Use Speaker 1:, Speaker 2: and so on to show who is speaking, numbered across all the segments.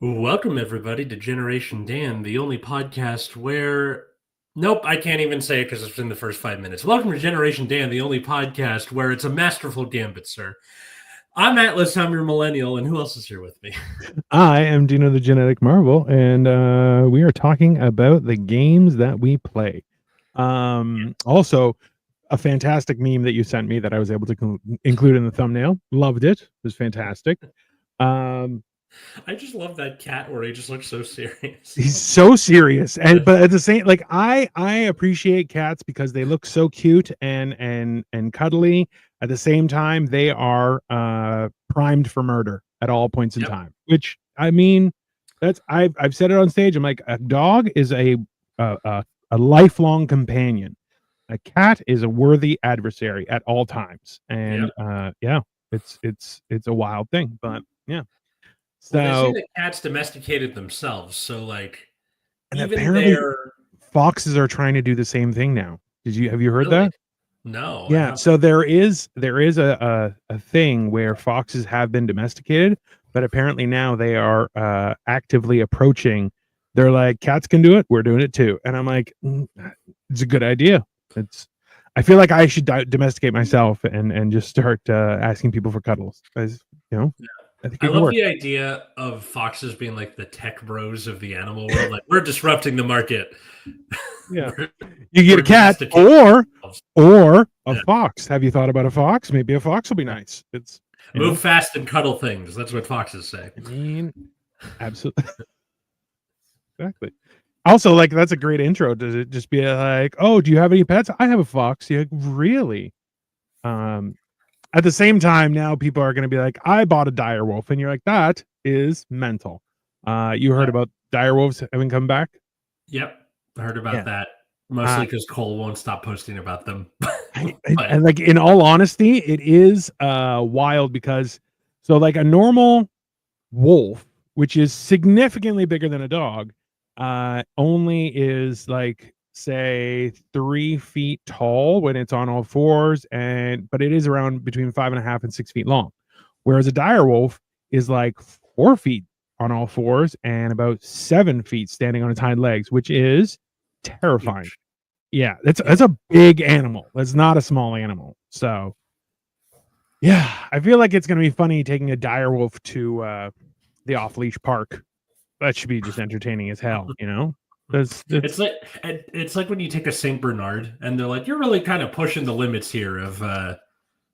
Speaker 1: Welcome, everybody, to Generation Dan, the only podcast where. Nope, I can't even say it because it's in the first 5 minutes. Welcome to Generation Dan, the only podcast where it's a masterful gambit, sir. I'm Atlas, I'm your millennial, and who else is here with me?
Speaker 2: I am Dino the Genetic Marvel, and we are talking about the games that we play. Also, a fantastic meme that you sent me that I was able to include in the thumbnail. Loved it. It was fantastic. Um,
Speaker 1: I just love that cat where he just looks so serious.
Speaker 2: he's so serious, but at the same, like I appreciate cats because they look so cute and cuddly. At the same time, they are primed for murder at all points in
Speaker 1: Yep.
Speaker 2: time. Which I mean, I've said it on stage. I'm like, a dog is a lifelong companion. A cat is a worthy adversary at all times, and yeah, it's a wild thing, but yeah.
Speaker 1: Well, they say
Speaker 2: So,
Speaker 1: that cats domesticated themselves, so like
Speaker 2: and
Speaker 1: even
Speaker 2: apparently
Speaker 1: their
Speaker 2: foxes are trying to do the same thing now. Have you heard
Speaker 1: really
Speaker 2: that?
Speaker 1: no, I
Speaker 2: Yeah,
Speaker 1: have
Speaker 2: so there is a thing where foxes have been domesticated, but apparently now they are actively approaching. They're like, cats can do it, we're doing it too, and I'm like, it's a good idea. It's I feel like I should domesticate myself and just start asking people for cuddles. As you know, I think
Speaker 1: I
Speaker 2: it could
Speaker 1: love
Speaker 2: work.
Speaker 1: the idea of foxes being like the tech bros of the animal world. Like we're disrupting the market.
Speaker 2: Yeah,
Speaker 1: we're,
Speaker 2: you get
Speaker 1: we're
Speaker 2: a cat
Speaker 1: domesticating ourselves.
Speaker 2: or a
Speaker 1: Yeah.
Speaker 2: fox. Have you thought about a fox? Maybe a fox will be nice. It's you
Speaker 1: Move
Speaker 2: know,
Speaker 1: fast and cuddle things. That's what foxes say.
Speaker 2: I mean, absolutely. Exactly. Also, like that's a great intro. Does it just be like, "Oh, do you have any pets? I have a fox." You're like, really? Um, at the same time, now people are going to be like, "I bought a dire wolf," and you're like, "That is mental." You heard
Speaker 1: Yeah.
Speaker 2: about dire wolves having come back?
Speaker 1: Yep. I heard about
Speaker 2: Yeah.
Speaker 1: that.
Speaker 2: Uh,
Speaker 1: Mostly because Cole won't stop posting about them.
Speaker 2: and
Speaker 1: but
Speaker 2: like in all honesty, it is wild because so like a normal wolf, which is significantly bigger than a dog, only is like say 3 feet tall when it's on all fours, and but it is around between 5.5 and 6 feet long. Whereas a dire wolf is like 4 feet on all fours and about 7 feet standing on its hind legs, which is terrifying.
Speaker 1: huge.
Speaker 2: Yeah, that's
Speaker 1: Yep.
Speaker 2: that's a big animal. That's not a small animal. So yeah, I feel like it's gonna be funny taking a dire wolf to the off leash park. That should be just entertaining as hell, you know?
Speaker 1: It's like when you take a Saint Bernard and they're like, you're really kind of pushing the limits here of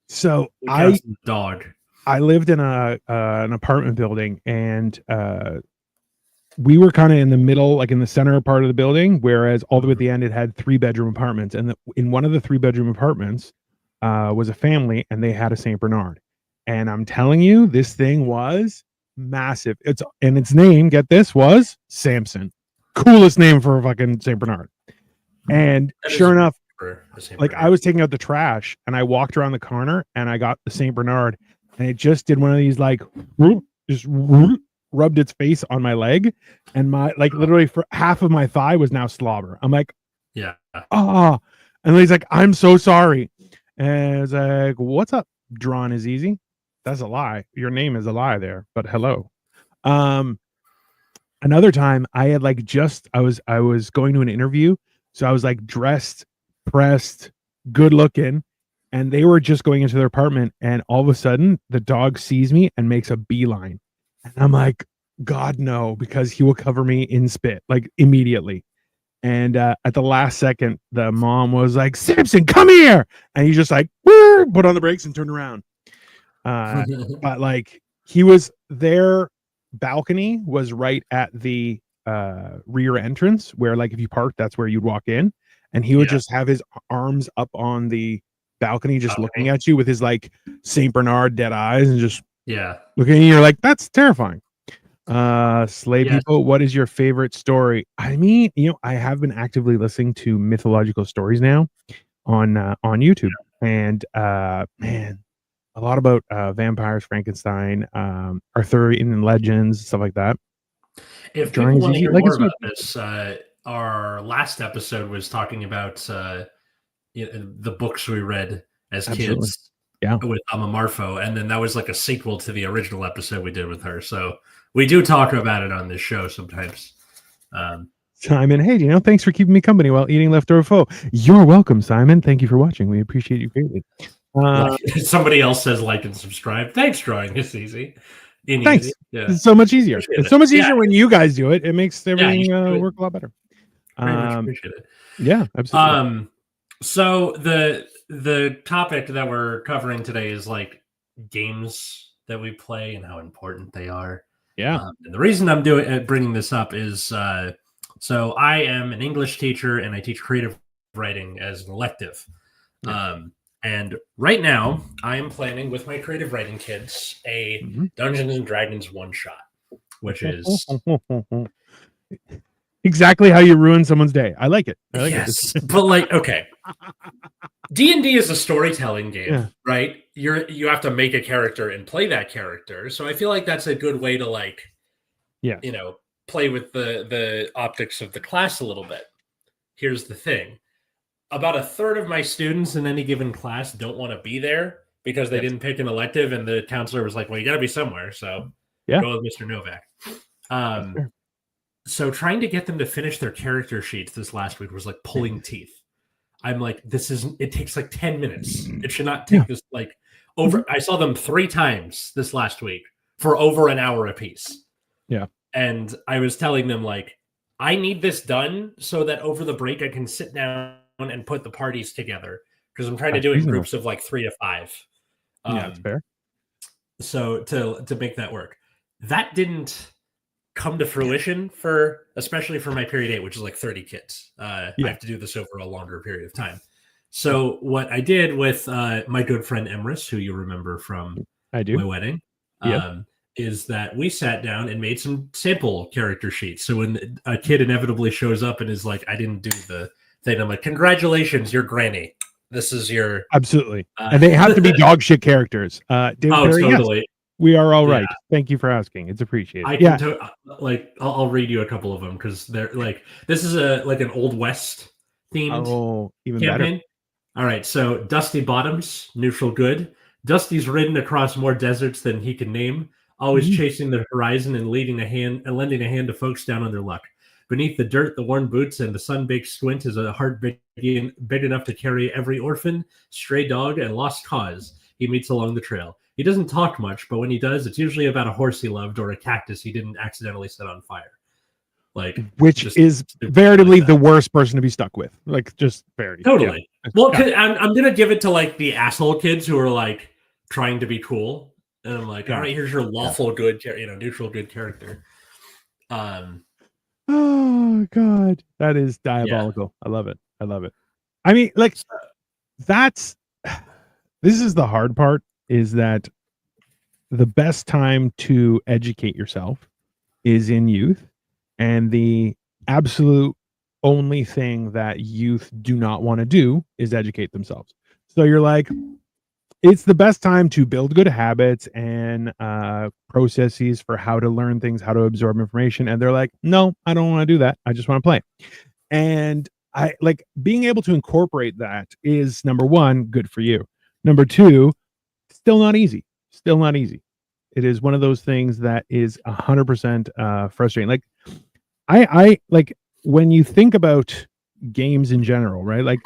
Speaker 2: So
Speaker 1: what counts as a dog.
Speaker 2: I lived in an apartment building, and we were kind of in the middle, like in the center part of the building, whereas all the way at the end it had 3 bedroom apartments, and in one of the 3 bedroom apartments was a family, and they had a Saint Bernard, and I'm telling you, this thing was massive. Its name, get this, was Samson. Coolest name for a fucking Saint Bernard. And
Speaker 1: That is
Speaker 2: sure
Speaker 1: a great
Speaker 2: enough,
Speaker 1: for a Saint
Speaker 2: like I
Speaker 1: Bernard.
Speaker 2: was taking out the trash and I walked around the corner and I got the Saint Bernard, and it just did one of these like just rubbed its face on my leg, and my like literally for half of my thigh was now slobber. I'm like,
Speaker 1: Yeah.
Speaker 2: ah, and he's like, I'm so sorry. And it's like, what's up? Drawn is easy. That's a lie. Your name is a lie there, but hello. Um, Another time I had like just I was going to an interview, so I was like dressed, pressed, good looking, and they were just going into their apartment, and all of a sudden the dog sees me and makes a beeline, and I'm like, God no, because he will cover me in spit like immediately. And at the last second, the mom was like, Samson, come here, and he just like put on the brakes and turned around. But like he was there, balcony was right at the rear entrance where like if you parked, that's where you'd walk in, and he would
Speaker 1: Yeah.
Speaker 2: just have his arms up on the balcony just looking
Speaker 1: Balcony.
Speaker 2: at you with his like Saint Bernard dead eyes and just
Speaker 1: Yeah.
Speaker 2: looking at you. You're like, that's terrifying. Slay
Speaker 1: Yes.
Speaker 2: people, what is your favorite story? I mean, I have been actively listening to mythological stories now on YouTube, and man, a lot about vampires, Frankenstein, Arthurian legends, stuff like that.
Speaker 1: If
Speaker 2: Drawing
Speaker 1: people
Speaker 2: is
Speaker 1: want to
Speaker 2: easy.
Speaker 1: hear
Speaker 2: Like
Speaker 1: more
Speaker 2: it's
Speaker 1: about this, our last episode was talking about the books we read as
Speaker 2: absolutely.
Speaker 1: kids.
Speaker 2: Yeah.
Speaker 1: with Marfo, and then that was like a sequel to the original episode we did with her. So we do talk about it on this show sometimes.
Speaker 2: Simon, hey, thanks for keeping me company while eating leftover pho. You're welcome, Simon. Thank you for watching. We appreciate you greatly.
Speaker 1: Somebody else says like and subscribe. Thanks, Drawing. It's easy.
Speaker 2: Thanks.
Speaker 1: Easy. Yeah.
Speaker 2: It's so much easier.
Speaker 1: Appreciate
Speaker 2: It's so much easier
Speaker 1: Yeah.
Speaker 2: when you guys do it. It makes everything
Speaker 1: you
Speaker 2: work a lot better.
Speaker 1: Very much appreciate it.
Speaker 2: Yeah, absolutely.
Speaker 1: So the topic that we're covering today is like games that we play and how important they are.
Speaker 2: Yeah.
Speaker 1: And the reason I'm bringing this up is so I am an English teacher and I teach creative writing as an elective.
Speaker 2: Yeah.
Speaker 1: And right now I am planning with my creative writing kids a Dungeons and Dragons one shot, which is
Speaker 2: exactly how you ruin someone's day. I like it.
Speaker 1: Yes, but like, okay. D&D is a storytelling game, right? You have to make a character and play that character. So I feel like that's a good way to like, play with the optics of the class a little bit. Here's the thing. About a third of my students in any given class don't want to be there because they didn't pick an elective, and the counselor was like, well, you got to be somewhere. So go with Mr. Novak. So trying to get them to finish their character sheets this last week was like pulling teeth. I'm like, it takes like 10 minutes. It should not take this like over. I saw them 3 times this last week for over an hour apiece.
Speaker 2: Yeah.
Speaker 1: And I was telling them like, I need this done so that over the break I can sit down and put the parties together, because I'm trying to do it in groups of like 3 to 5.
Speaker 2: That's fair. So
Speaker 1: to make that work, that didn't come to fruition especially for my period 8, which is like 30 kids. I have to do this over a longer period of time. So what I did with my good friend Emrys, who you remember from my wedding, is that we sat down and made some sample character sheets. So when a kid inevitably shows up and is like, I didn't do the thing, I'm like, congratulations, you're Granny. This is your...
Speaker 2: Absolutely. And they have to be dog shit characters.
Speaker 1: Totally.
Speaker 2: Yes, we are all right. Thank you for asking. It's appreciated.
Speaker 1: I'll read you a couple of them because they're like, this is an Old West themed
Speaker 2: even
Speaker 1: campaign.
Speaker 2: better.
Speaker 1: All right. So Dusty Bottoms, neutral good. Dusty's ridden across more deserts than he can name, always chasing the horizon and lending a hand to folks down on their luck. Beneath the dirt, the worn boots, and the sun-baked squint is a heart big enough to carry every orphan, stray dog, and lost cause he meets along the trail. He doesn't talk much, but when he does, it's usually about a horse he loved or a cactus he didn't accidentally set on fire.
Speaker 2: Which is veritably the worst person to be stuck with. Like, just very
Speaker 1: totally. Yeah. Well, I'm gonna give it to like the asshole kids who are like trying to be cool, and I'm like, all right, here's your lawful good, neutral good character.
Speaker 2: Oh God, that is diabolical. I love it. I mean, like, this is the hard part, is that the best time to educate yourself is in youth, and the absolute only thing that youth do not want to do is educate themselves. So you're like, it's the best time to build good habits and processes for how to learn things, how to absorb information. And they're like, no, I don't want to do that. I just want to play. And I like being able to incorporate that is, number one, good for you. Number two, still not easy. It is one of those things that is 100% frustrating. Like I like when you think about games in general, right? Like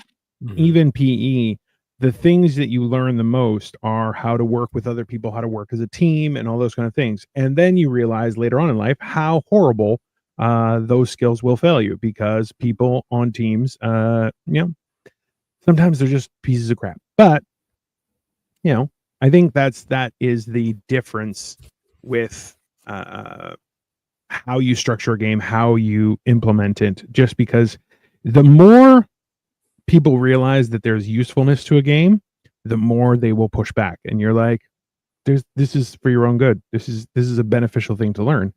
Speaker 2: even PE, the things that you learn the most are how to work with other people, how to work as a team, and all those kind of things. And then you realize later on in life how horrible those skills will fail you, because people on teams, sometimes they're just pieces of crap. But I think that is the difference with how you structure a game, how you implement it. Just because the more people realize that there's usefulness to a game, the more they will push back. And you're like, this is for your own good. This is a beneficial thing to learn.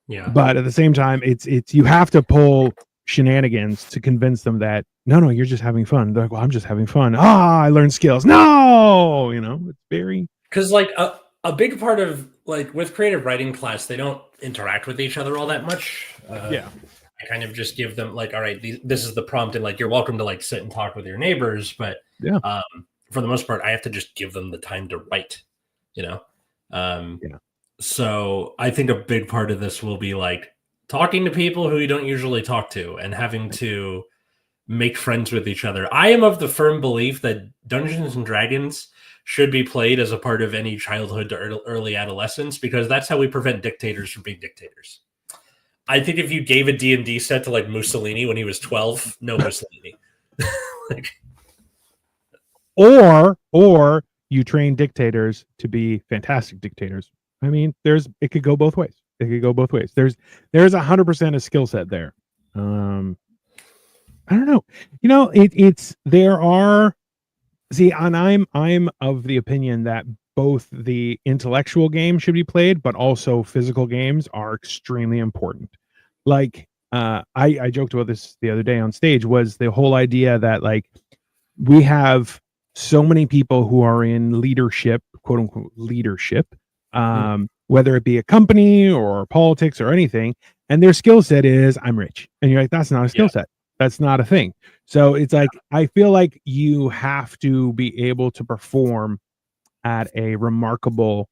Speaker 1: Yeah.
Speaker 2: But at the same time, it's you have to pull shenanigans to convince them that no, you're just having fun. They're like, well, I'm just having fun. I learned skills. No, it's very,
Speaker 1: because like a big part of like with creative writing class, they don't interact with each other all that much. I kind of just give them like, all right, this is the prompt, and like you're welcome to like sit and talk with your neighbors, but for the most part, I have to just give them the time to write, you know?
Speaker 2: Yeah.
Speaker 1: So I think a big part of this will be like talking to people who you don't usually talk to and having to make friends with each other. I am of the firm belief that Dungeons and Dragons should be played as a part of any childhood to early adolescence, because that's how we prevent dictators from being dictators. I think if you gave a D&D set to like Mussolini when he was 12, no Mussolini. Like,
Speaker 2: or you train dictators to be fantastic dictators. I mean, it could go both ways. It could go both ways. There's 100% a skill set there. I don't know. You know, there are, see, and I'm of the opinion that both the intellectual game should be played, but also physical games are extremely important. Like, I joked about this the other day on stage, was the whole idea that like we have so many people who are in leadership, quote unquote leadership, whether it be a company or politics or anything, and their skill set is I'm rich. And you're like, that's not a skill set. That's not a thing. So it's like, I feel like you have to be able to perform at a remarkable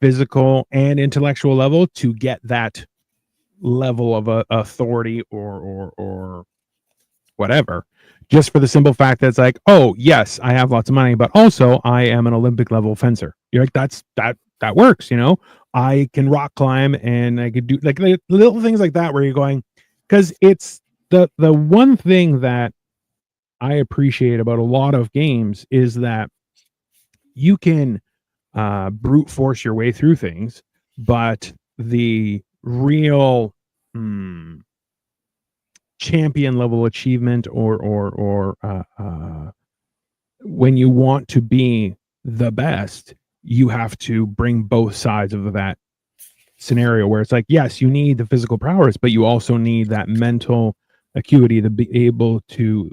Speaker 2: physical and intellectual level to get that level of authority or whatever, just for the simple fact that it's like, oh yes, I have lots of money, but also I am an Olympic level fencer. You're like, that works, you know. I can rock climb and I could do like little things like that where you're going, because it's the one thing that I appreciate about a lot of games is that you can brute force your way through things, but the real champion level achievement or when you want to be the best, you have to bring both sides of that scenario, where it's like, yes, you need the physical prowess, but you also need that mental acuity to be able to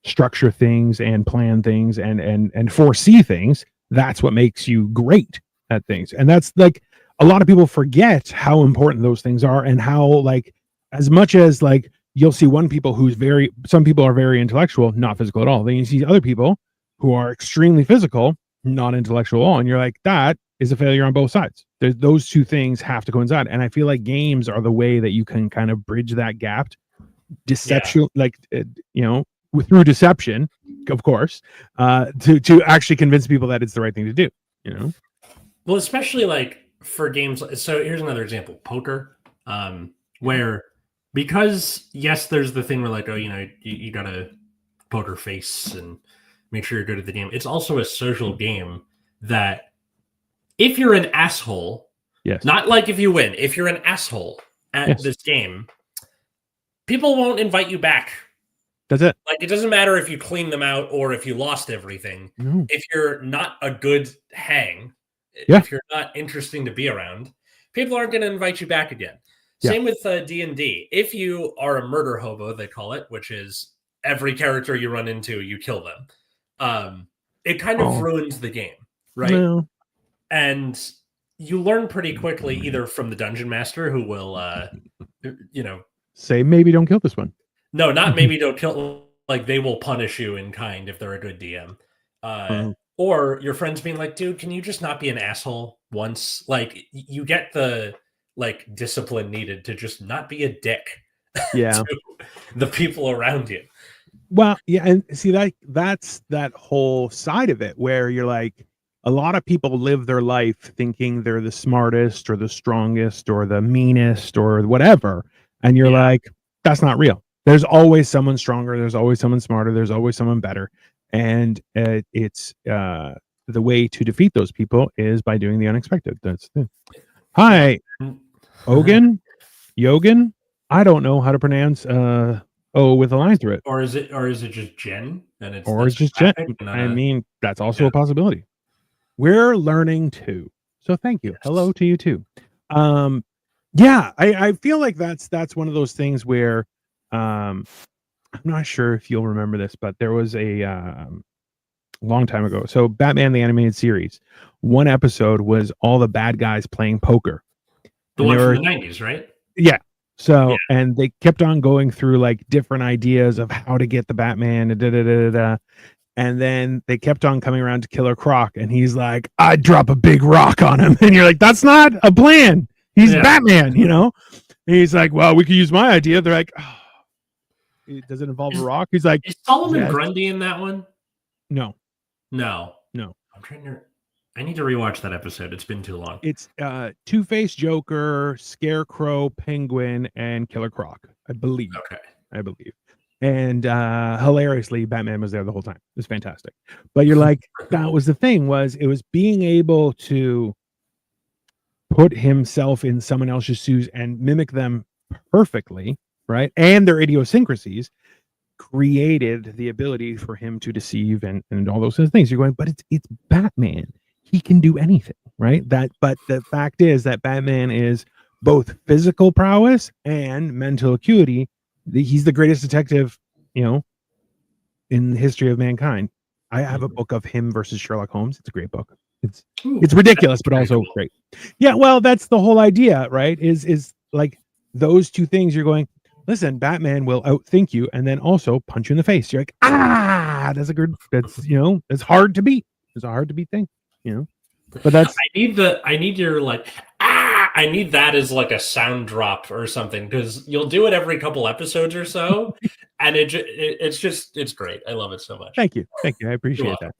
Speaker 2: structure things and plan things and foresee things. That's what makes you great at things. And that's like, a lot of people forget how important those things are, and how, like, as much as like you'll see some people are very intellectual, not physical at all. Then you see other people who are extremely physical, not intellectual at all. And you're like, that is a failure on both sides. Those two things have to coincide. And I feel like games are the way that you can kind of bridge that gap. Deception, through deception, of course, to actually convince people that it's the right thing to do, you know?
Speaker 1: Well, especially like for games. So here's another example, poker, where, because yes, there's the thing where like, oh, you know, you got to poker face and make sure you're good at the game. It's also a social game that if you're an asshole,
Speaker 2: yes,
Speaker 1: not like if you win, if you're an asshole at this game, people won't invite you back.
Speaker 2: That's it.
Speaker 1: Like, it doesn't matter if you clean them out or if you lost everything.
Speaker 2: No.
Speaker 1: If you're not a good hang, if you're not interesting to be around, people aren't going to invite you back again. Same with D&D. If you are a murder hobo, they call it, which is every character you run into, you kill them. It kind of ruins the game, right?
Speaker 2: No.
Speaker 1: And you learn pretty quickly, either from the dungeon master, who will,
Speaker 2: say, maybe don't kill this one.
Speaker 1: No, not maybe don't kill. Like, they will punish you in kind if they're a good DM. Or your friends being like, dude, can you just not be an asshole once? Like, you get the like discipline needed to just not be a dick to the people around you.
Speaker 2: Well, yeah, and see, that's that whole side of it where you're like, a lot of people live their life thinking they're the smartest or the strongest or the meanest or whatever, and you're like, that's not real. There's always someone stronger, there's always someone smarter, there's always someone better, and it's the way to defeat those people is by doing the unexpected. That's it. Hi, Ogan, Yogan. I don't know how to pronounce with a line through it.
Speaker 1: Or is it just Jen? And
Speaker 2: it's just Jen. I mean, that's also a possibility. We're learning too. So thank you. Hello to you too. I feel like that's one of those things where I'm not sure if you'll remember this, but there was a long time ago. So Batman the Animated Series, one episode was all the bad guys playing poker.
Speaker 1: The one from the 90s, right?
Speaker 2: Yeah. So, and they kept on going through like different ideas of how to get the Batman, And then they kept on coming around to Killer Croc, and he's like, I'd drop a big rock on him. And you're like, that's not a plan. He's Batman, you know? And he's like, well, we could use my idea. They're like, oh, does it involve a rock? He's like,
Speaker 1: is Solomon Grundy in that one?
Speaker 2: No.
Speaker 1: I'm trying to. I need to rewatch that episode. It's been too long.
Speaker 2: It's Two-Face, Joker, Scarecrow, Penguin, and Killer Croc, I believe.
Speaker 1: Okay.
Speaker 2: I believe. And hilariously, Batman was there the whole time. It was fantastic. But you're like, that was the thing, was it was being able to put himself in someone else's shoes and mimic them perfectly, right? And their idiosyncrasies created the ability for him to deceive and all those things. You're going, but it's Batman. He can do anything, right? But the fact is that Batman is both physical prowess and mental acuity. He's the greatest detective, you know, in the history of mankind. I have a book of him versus Sherlock Holmes. It's a great book. It's ridiculous, but also great. Yeah, well, that's the whole idea, right? Is like those two things. You're going, listen, Batman will outthink you and then also punch you in the face. You're like, that's a good. That's, you know, it's hard to beat. It's a hard to beat thing, you know. But that's
Speaker 1: I need your like I need that as like a sound drop or something, because you'll do it every couple episodes or so, and it's great. I love it so much.
Speaker 2: Thank you. I appreciate that.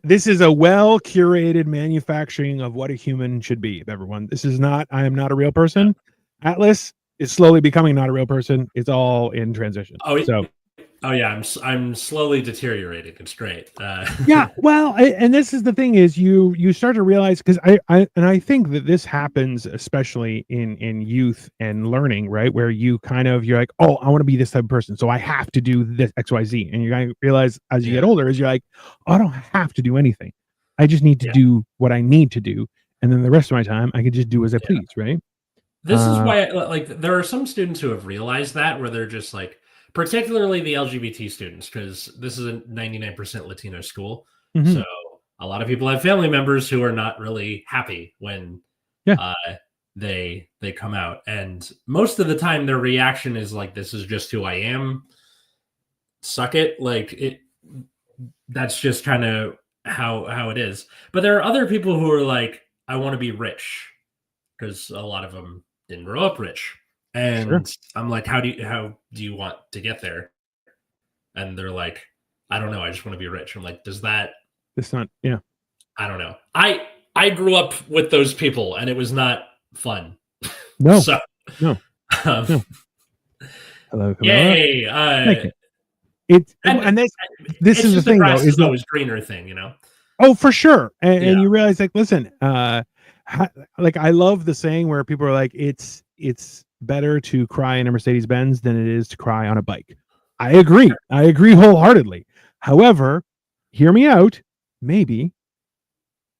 Speaker 2: This is a well curated manufacturing of what a human should be. Everyone, this is not. I am not a real person. Atlas is slowly becoming not a real person. It's all in transition.
Speaker 1: Oh yeah, I'm slowly deteriorating. It's great.
Speaker 2: Yeah, well, and this is the thing is you start to realize, because I think that this happens especially in youth and learning, right? Where you're like, oh, I want to be this type of person, so I have to do this XYZ, and you're going to realize as you get older, is you're like, oh, I don't have to do anything. I just need to do what I need to do, and then the rest of my time I can just do as I please, right?
Speaker 1: This is why, like, there are some students who have realized that, where they're just like, particularly the LGBT students, because this is a 99% Latino school. Mm-hmm. So a lot of people have family members who are not really happy when they come out. And most of the time their reaction is like, this is just who I am. Suck it. Like, that's just kind of how it is. But there are other people who are like, I want to be rich, because a lot of them didn't grow up rich. And I'm like, how do you want to get there? And they're like, I don't know. I just want to be rich. I'm like, it's not. I don't know. I grew up with those people, and it was not fun.
Speaker 2: No.
Speaker 1: No.
Speaker 2: Hello.
Speaker 1: Yay.
Speaker 2: This is the thing, though.
Speaker 1: Is always greener thing, you know?
Speaker 2: Oh, for sure. And you realize, like, listen, like, I love the saying where people are like, it's better to cry in a Mercedes-Benz than it is to cry on a bike. I agree wholeheartedly. However, hear me out. Maybe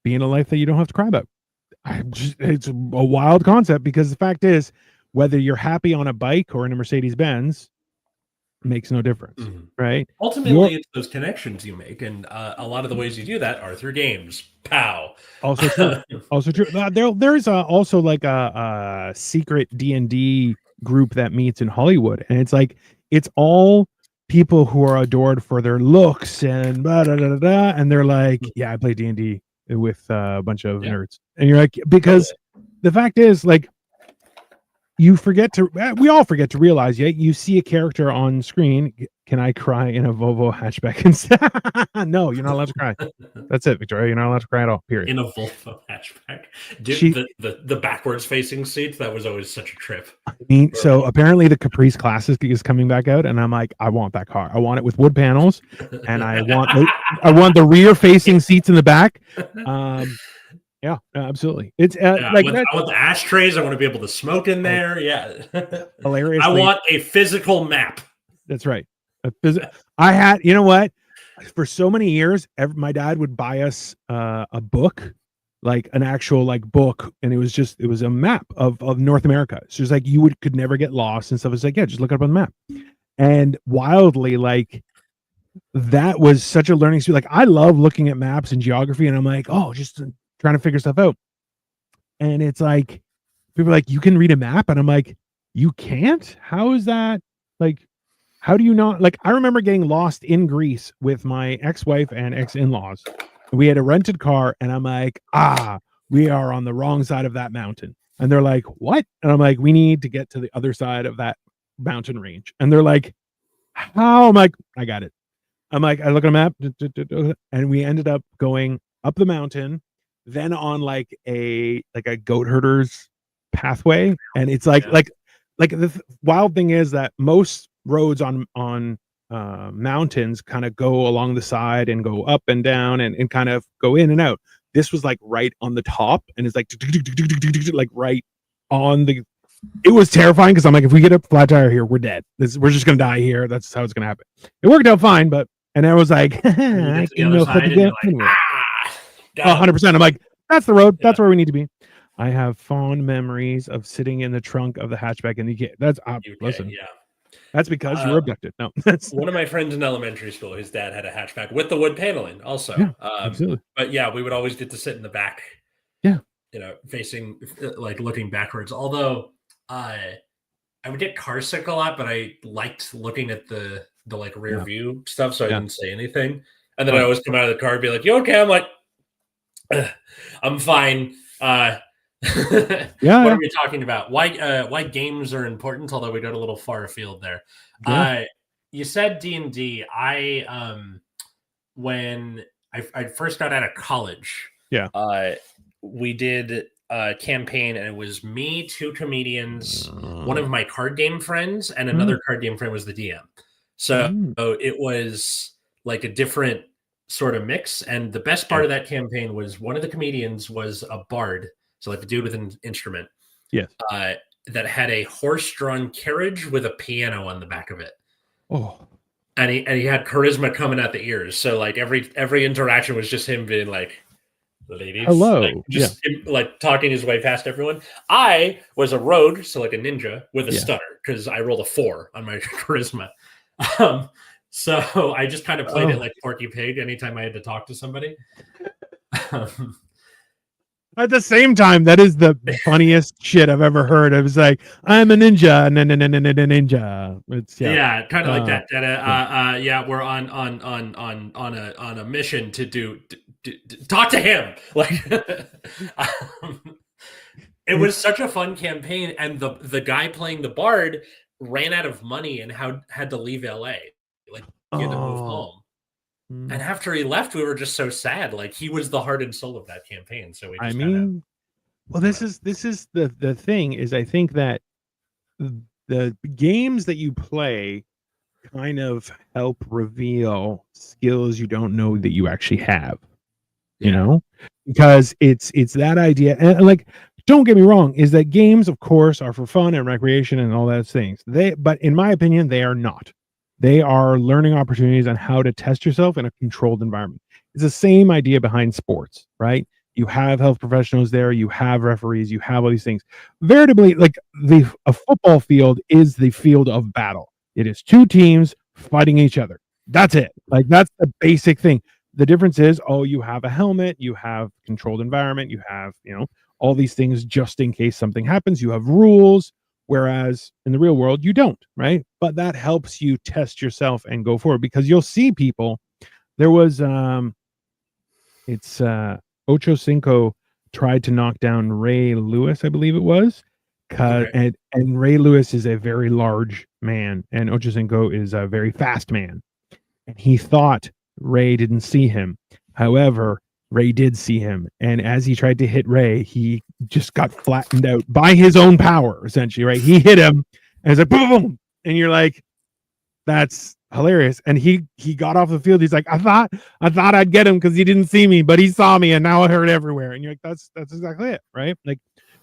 Speaker 2: be in a life that you don't have to cry about. It's a wild concept, because the fact is, whether you're happy on a bike or in a Mercedes-Benz makes no difference, right?
Speaker 1: Ultimately, it's those connections you make, and a lot of the ways you do that are through games. Pow.
Speaker 2: Also true. There's also like a secret D&D group that meets in Hollywood, and it's like, it's all people who are adored for their looks and and they're like, yeah, I play D&D with a bunch of nerds, and you're like, because the fact is, like, we all forget to realize, you see a character on screen. Can I cry in a Volvo hatchback? No, you're not allowed to cry. That's it, Victoria. You're not allowed to cry at all, period.
Speaker 1: In a Volvo hatchback. Dude, the backwards facing seats, that was always such a trip.
Speaker 2: I mean, so apparently the Caprice Classic is coming back out, and I'm like, I want that car. I want it with wood panels, and I want the rear facing seats in the back. Yeah, absolutely. It's
Speaker 1: I want the ashtrays. I want to be able to smoke in there. Yeah,
Speaker 2: hilarious.
Speaker 1: I want a physical map.
Speaker 2: That's right. I had, you know what? For so many years, my dad would buy us a book, like an actual book, and it was a map of North America. So it's like you could never get lost and stuff. It's like, yeah, just look it up on the map. And wildly, like, that was such a learning experience. Like, I love looking at maps and geography, and I'm like, oh, just trying to figure stuff out. And it's like, people are like, you can read a map, and I'm like, you can't? How is that? Like, How do you not like? I remember getting lost in Greece with my ex-wife and ex-in-laws. We had a rented car, and I'm like, we are on the wrong side of that mountain. And they're like, what? And I'm like, we need to get to the other side of that mountain range. And they're like, how? I'm like, I got it. I'm like, I look at a map, and we ended up going up the mountain, then on like a goat herder's pathway. And it's like
Speaker 1: Yeah.
Speaker 2: the wild thing is that most roads on mountains kind of go along the side and go up and down and kind of go in and out. This was like right on the top, and it's like right on the. It was terrifying because I'm like, if we get a flat tire here, we're dead. We're just gonna die here. That's how it's gonna happen. It worked out fine, but and I was like,
Speaker 1: And you
Speaker 2: I
Speaker 1: get to the
Speaker 2: can
Speaker 1: other
Speaker 2: know
Speaker 1: side, and you're like, got him.
Speaker 2: 100%. I'm like, that's the road.
Speaker 1: Yeah.
Speaker 2: That's where we need to be. I have fond memories of sitting in the trunk of the hatchback, and that's listen.
Speaker 1: Yeah.
Speaker 2: That's because you were abducted. No, that's
Speaker 1: One of my friends in elementary school, his dad had a hatchback with the wood paneling also.
Speaker 2: Yeah, absolutely.
Speaker 1: But yeah, we would always get to sit in the back.
Speaker 2: Yeah.
Speaker 1: Facing, like, looking backwards. Although I would get car sick a lot, but I liked looking at the like rear view stuff, so I didn't say anything. And then I always come out of the car and be like, "You okay?" I'm like, "I'm fine." What are we talking about? Why games are important? Although we got a little far afield there. You said D&D. When I first got out of college, we did a campaign, and it was me, two comedians, one of my card game friends, and another card game friend was the DM. So it was like a different sort of mix. And the best part of that campaign was one of the comedians was a bard. So like the dude with an instrument.
Speaker 2: Yes.
Speaker 1: That had a horse-drawn carriage with a piano on the back of it.
Speaker 2: Oh.
Speaker 1: And he had charisma coming out the ears. So like every interaction was just him being like, ladies,
Speaker 2: hello,
Speaker 1: like, just like talking his way past everyone. I was a rogue, so like a ninja with a stutter, because I rolled a 4 on my charisma. So I just kind of played it like Porky Pig anytime I had to talk to somebody.
Speaker 2: At the same time, that is the funniest shit I've ever heard. It was like, I'm a ninja, ninja. It's
Speaker 1: kind of like that. We're on a mission to talk to him. Like, it was such a fun campaign, and the guy playing the bard ran out of money and had to leave LA. Like, he had to move home. And after he left, we were just so sad. Like, he was the heart and soul of that campaign. So we just
Speaker 2: this is the thing is, I think that the games that you play kind of help reveal skills you don't know that you actually have. You know, because it's that idea, and like, don't get me wrong, is that games, of course, are for fun and recreation and all those things. But in my opinion, they are not. They are learning opportunities on how to test yourself in a controlled environment. It's the same idea behind sports, right? You have health professionals there, you have referees, you have all these things. Veritably, like a football field is the field of battle. It is two teams fighting each other. That's it. Like, that's the basic thing. The difference is, you have a helmet, you have controlled environment, you have, all these things just in case something happens. You have rules. Whereas in the real world, you don't, right? But that helps you test yourself and go forward, because you'll see people. There was, Ocho Cinco tried to knock down Ray Lewis, I believe it was. And Ray Lewis is a very large man, and Ocho Cinco is a very fast man. And he thought Ray didn't see him. However, Ray did see him, and as he tried to hit Ray, he just got flattened out by his own power, essentially, right? He hit him, and it's like, boom, boom, boom. And you're like, that's hilarious. And he got off the field. He's like, I thought I'd get him because he didn't see me, but he saw me, and now it hurt everywhere. And you're like, that's exactly it, right? Like,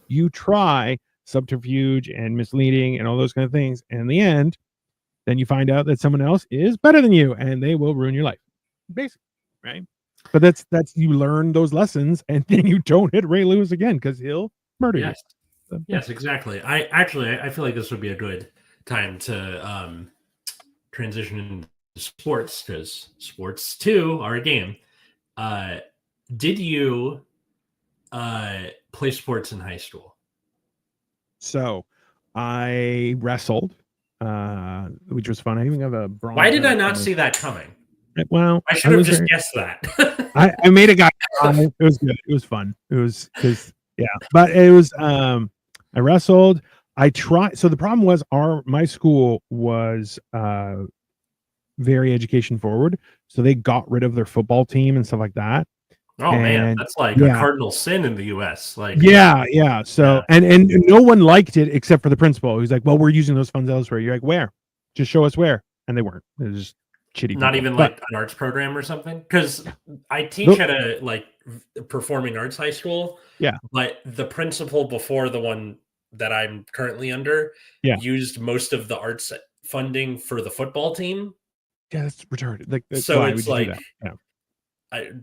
Speaker 2: you try subterfuge and misleading and all those kind of things, and in the end, then you find out that someone else is better than you, and they will ruin your life, basically, right? But that's you learn those lessons, and then you don't hit Ray Lewis again, because he'll murder you.
Speaker 1: So, yes, exactly. I feel like this would be a good time to transition into sports, because sports too are a game. Did you play sports in high school?
Speaker 2: So I wrestled which was fun. I even have a bronze.
Speaker 1: Why did I
Speaker 2: medal
Speaker 1: not
Speaker 2: from
Speaker 1: see that coming?
Speaker 2: it. Well,
Speaker 1: I should have just guessed that.
Speaker 2: I made a guy cry. It was good. It was fun. It was because but it was I wrestled. I tried. So the problem was my school was very education forward, so they got rid of their football team and stuff like that.
Speaker 1: Oh man,
Speaker 2: And
Speaker 1: that's like a cardinal sin in the U.S. Like,
Speaker 2: yeah. So and no one liked it except for the principal. He's like, "Well, we're using those funds elsewhere." You're like, "Where? Just show us where." And they weren't. It was just shitty.
Speaker 1: Not even like an arts program or something. Because I teach at a like performing arts high school.
Speaker 2: Yeah,
Speaker 1: but the principal before the one that I'm currently under, used most of the arts funding for the football team.
Speaker 2: Yeah, that's retarded. Like,
Speaker 1: so
Speaker 2: why
Speaker 1: it's
Speaker 2: would you
Speaker 1: like,
Speaker 2: do that?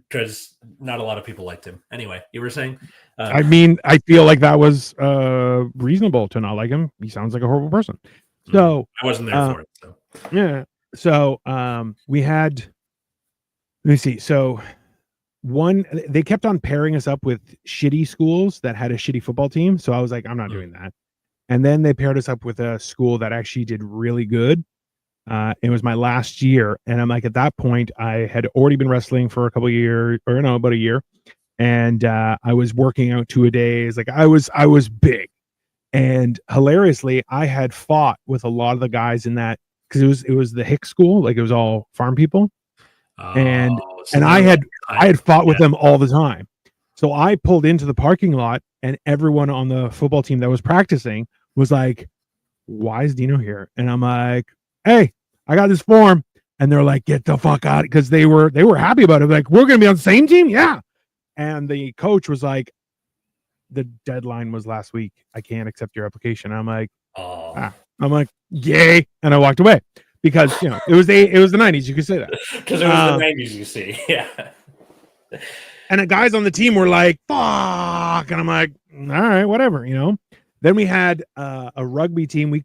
Speaker 1: because not a lot of people liked him. Anyway, you were saying?
Speaker 2: I mean, I feel like that was reasonable to not like him. He sounds like a horrible person. So
Speaker 1: I wasn't there for it. So
Speaker 2: yeah. So we had. Let me see. So they kept on pairing us up with shitty schools that had a shitty football team. So I was like, I'm not doing that. And then they paired us up with a school that actually did really good. It was my last year, and I'm like, at that point, I had already been wrestling for a couple of years, or no, about a year, and I was working out 2-a-days. Like I was big, and hilariously, I had fought with a lot of the guys in that because it was the Hick school, like it was all farm people, and I had fought with them all the time. So I pulled into the parking lot, and everyone on the football team that was practicing was like, "Why is Dino here?" And I'm like, "Hey, I got this form." And they're like, "Get the fuck out," because they were happy about it. Like, we're gonna be on the same team, yeah. And the coach was like, "The deadline was last week. I can't accept your application." I'm like, I'm like, "Yay!" And I walked away because it was the 90s. You could say that
Speaker 1: because it was the 90s. You see, yeah.
Speaker 2: And the guys on the team were like, "Fuck," and I'm like, "All right, whatever," Then we had a rugby team. We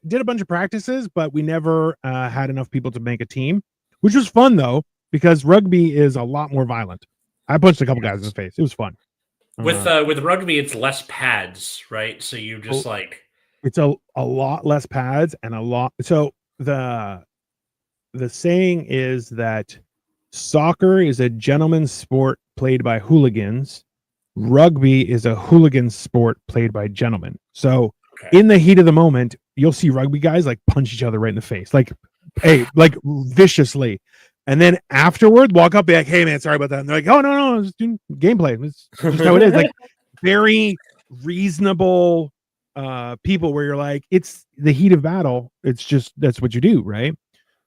Speaker 2: did a bunch of practices, but we never had enough people to make a team, which was fun though, because rugby is a lot more violent. I punched a couple guys in the face. It was fun.
Speaker 1: With rugby, it's less pads, right? So you just like
Speaker 2: it's a lot less pads and a lot. So the saying is that soccer is a gentleman's sport played by hooligans. Rugby is a hooligan sport played by gentlemen. So in the heat of the moment, you'll see rugby guys like punch each other right in the face, like, hey, like viciously. And then afterward, walk up, be like, "Hey man, sorry about that." And they're like, "Oh no, it's doing gameplay. It's just how it is." Like very reasonable people where you're like, it's the heat of battle. It's just that's what you do, right?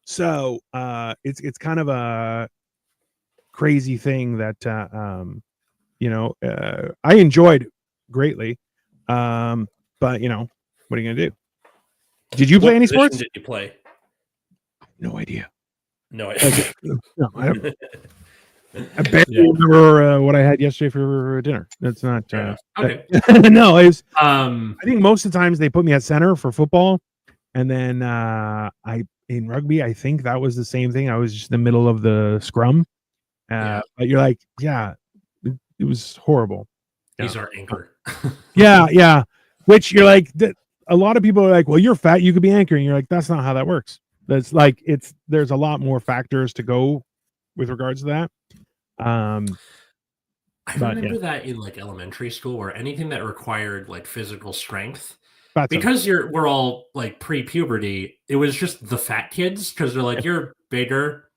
Speaker 2: So it's kind of a crazy thing that I enjoyed greatly. But what are you gonna do? Did you play any sports?
Speaker 1: Did you play?
Speaker 2: No idea.
Speaker 1: No idea.
Speaker 2: No, I barely remember what I had yesterday for dinner. That's not
Speaker 1: okay.
Speaker 2: No, it was I think most of the times they put me at center for football, and then in rugby, I think that was the same thing. I was just in the middle of the scrum. But you're like, it was horrible.
Speaker 1: He's our anchor.
Speaker 2: yeah. Which you're like, a lot of people are like, "Well, you're fat, you could be anchoring." You're like, that's not how that works. That's like there's a lot more factors to go with regards to that.
Speaker 1: I remember that in like elementary school, or anything that required like physical strength. Because we're all like pre-puberty, it was just the fat kids because they're like, "You're bigger,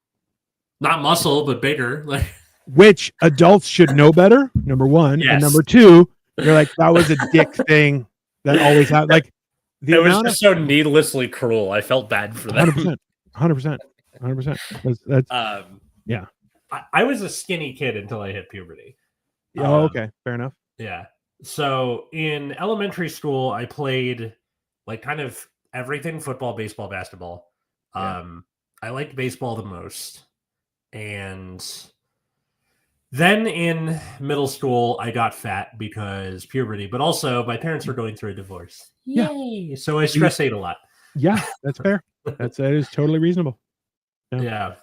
Speaker 1: not muscle, but bigger." Like,
Speaker 2: which adults should know better. Number one, and number two, you're like, that was a dick thing that always happened. Like
Speaker 1: it was just so needlessly cruel. I felt bad for them.
Speaker 2: 100%. That's yeah.
Speaker 1: I was a skinny kid until I hit puberty.
Speaker 2: Oh, okay, fair enough.
Speaker 1: Yeah. So in elementary school, I played like kind of everything: football, baseball, basketball. I liked baseball the most. And then in middle school, I got fat because puberty, but also my parents were going through a divorce. Yay! So I stress ate a lot.
Speaker 2: Yeah, that's fair. That is totally reasonable.
Speaker 1: Yeah.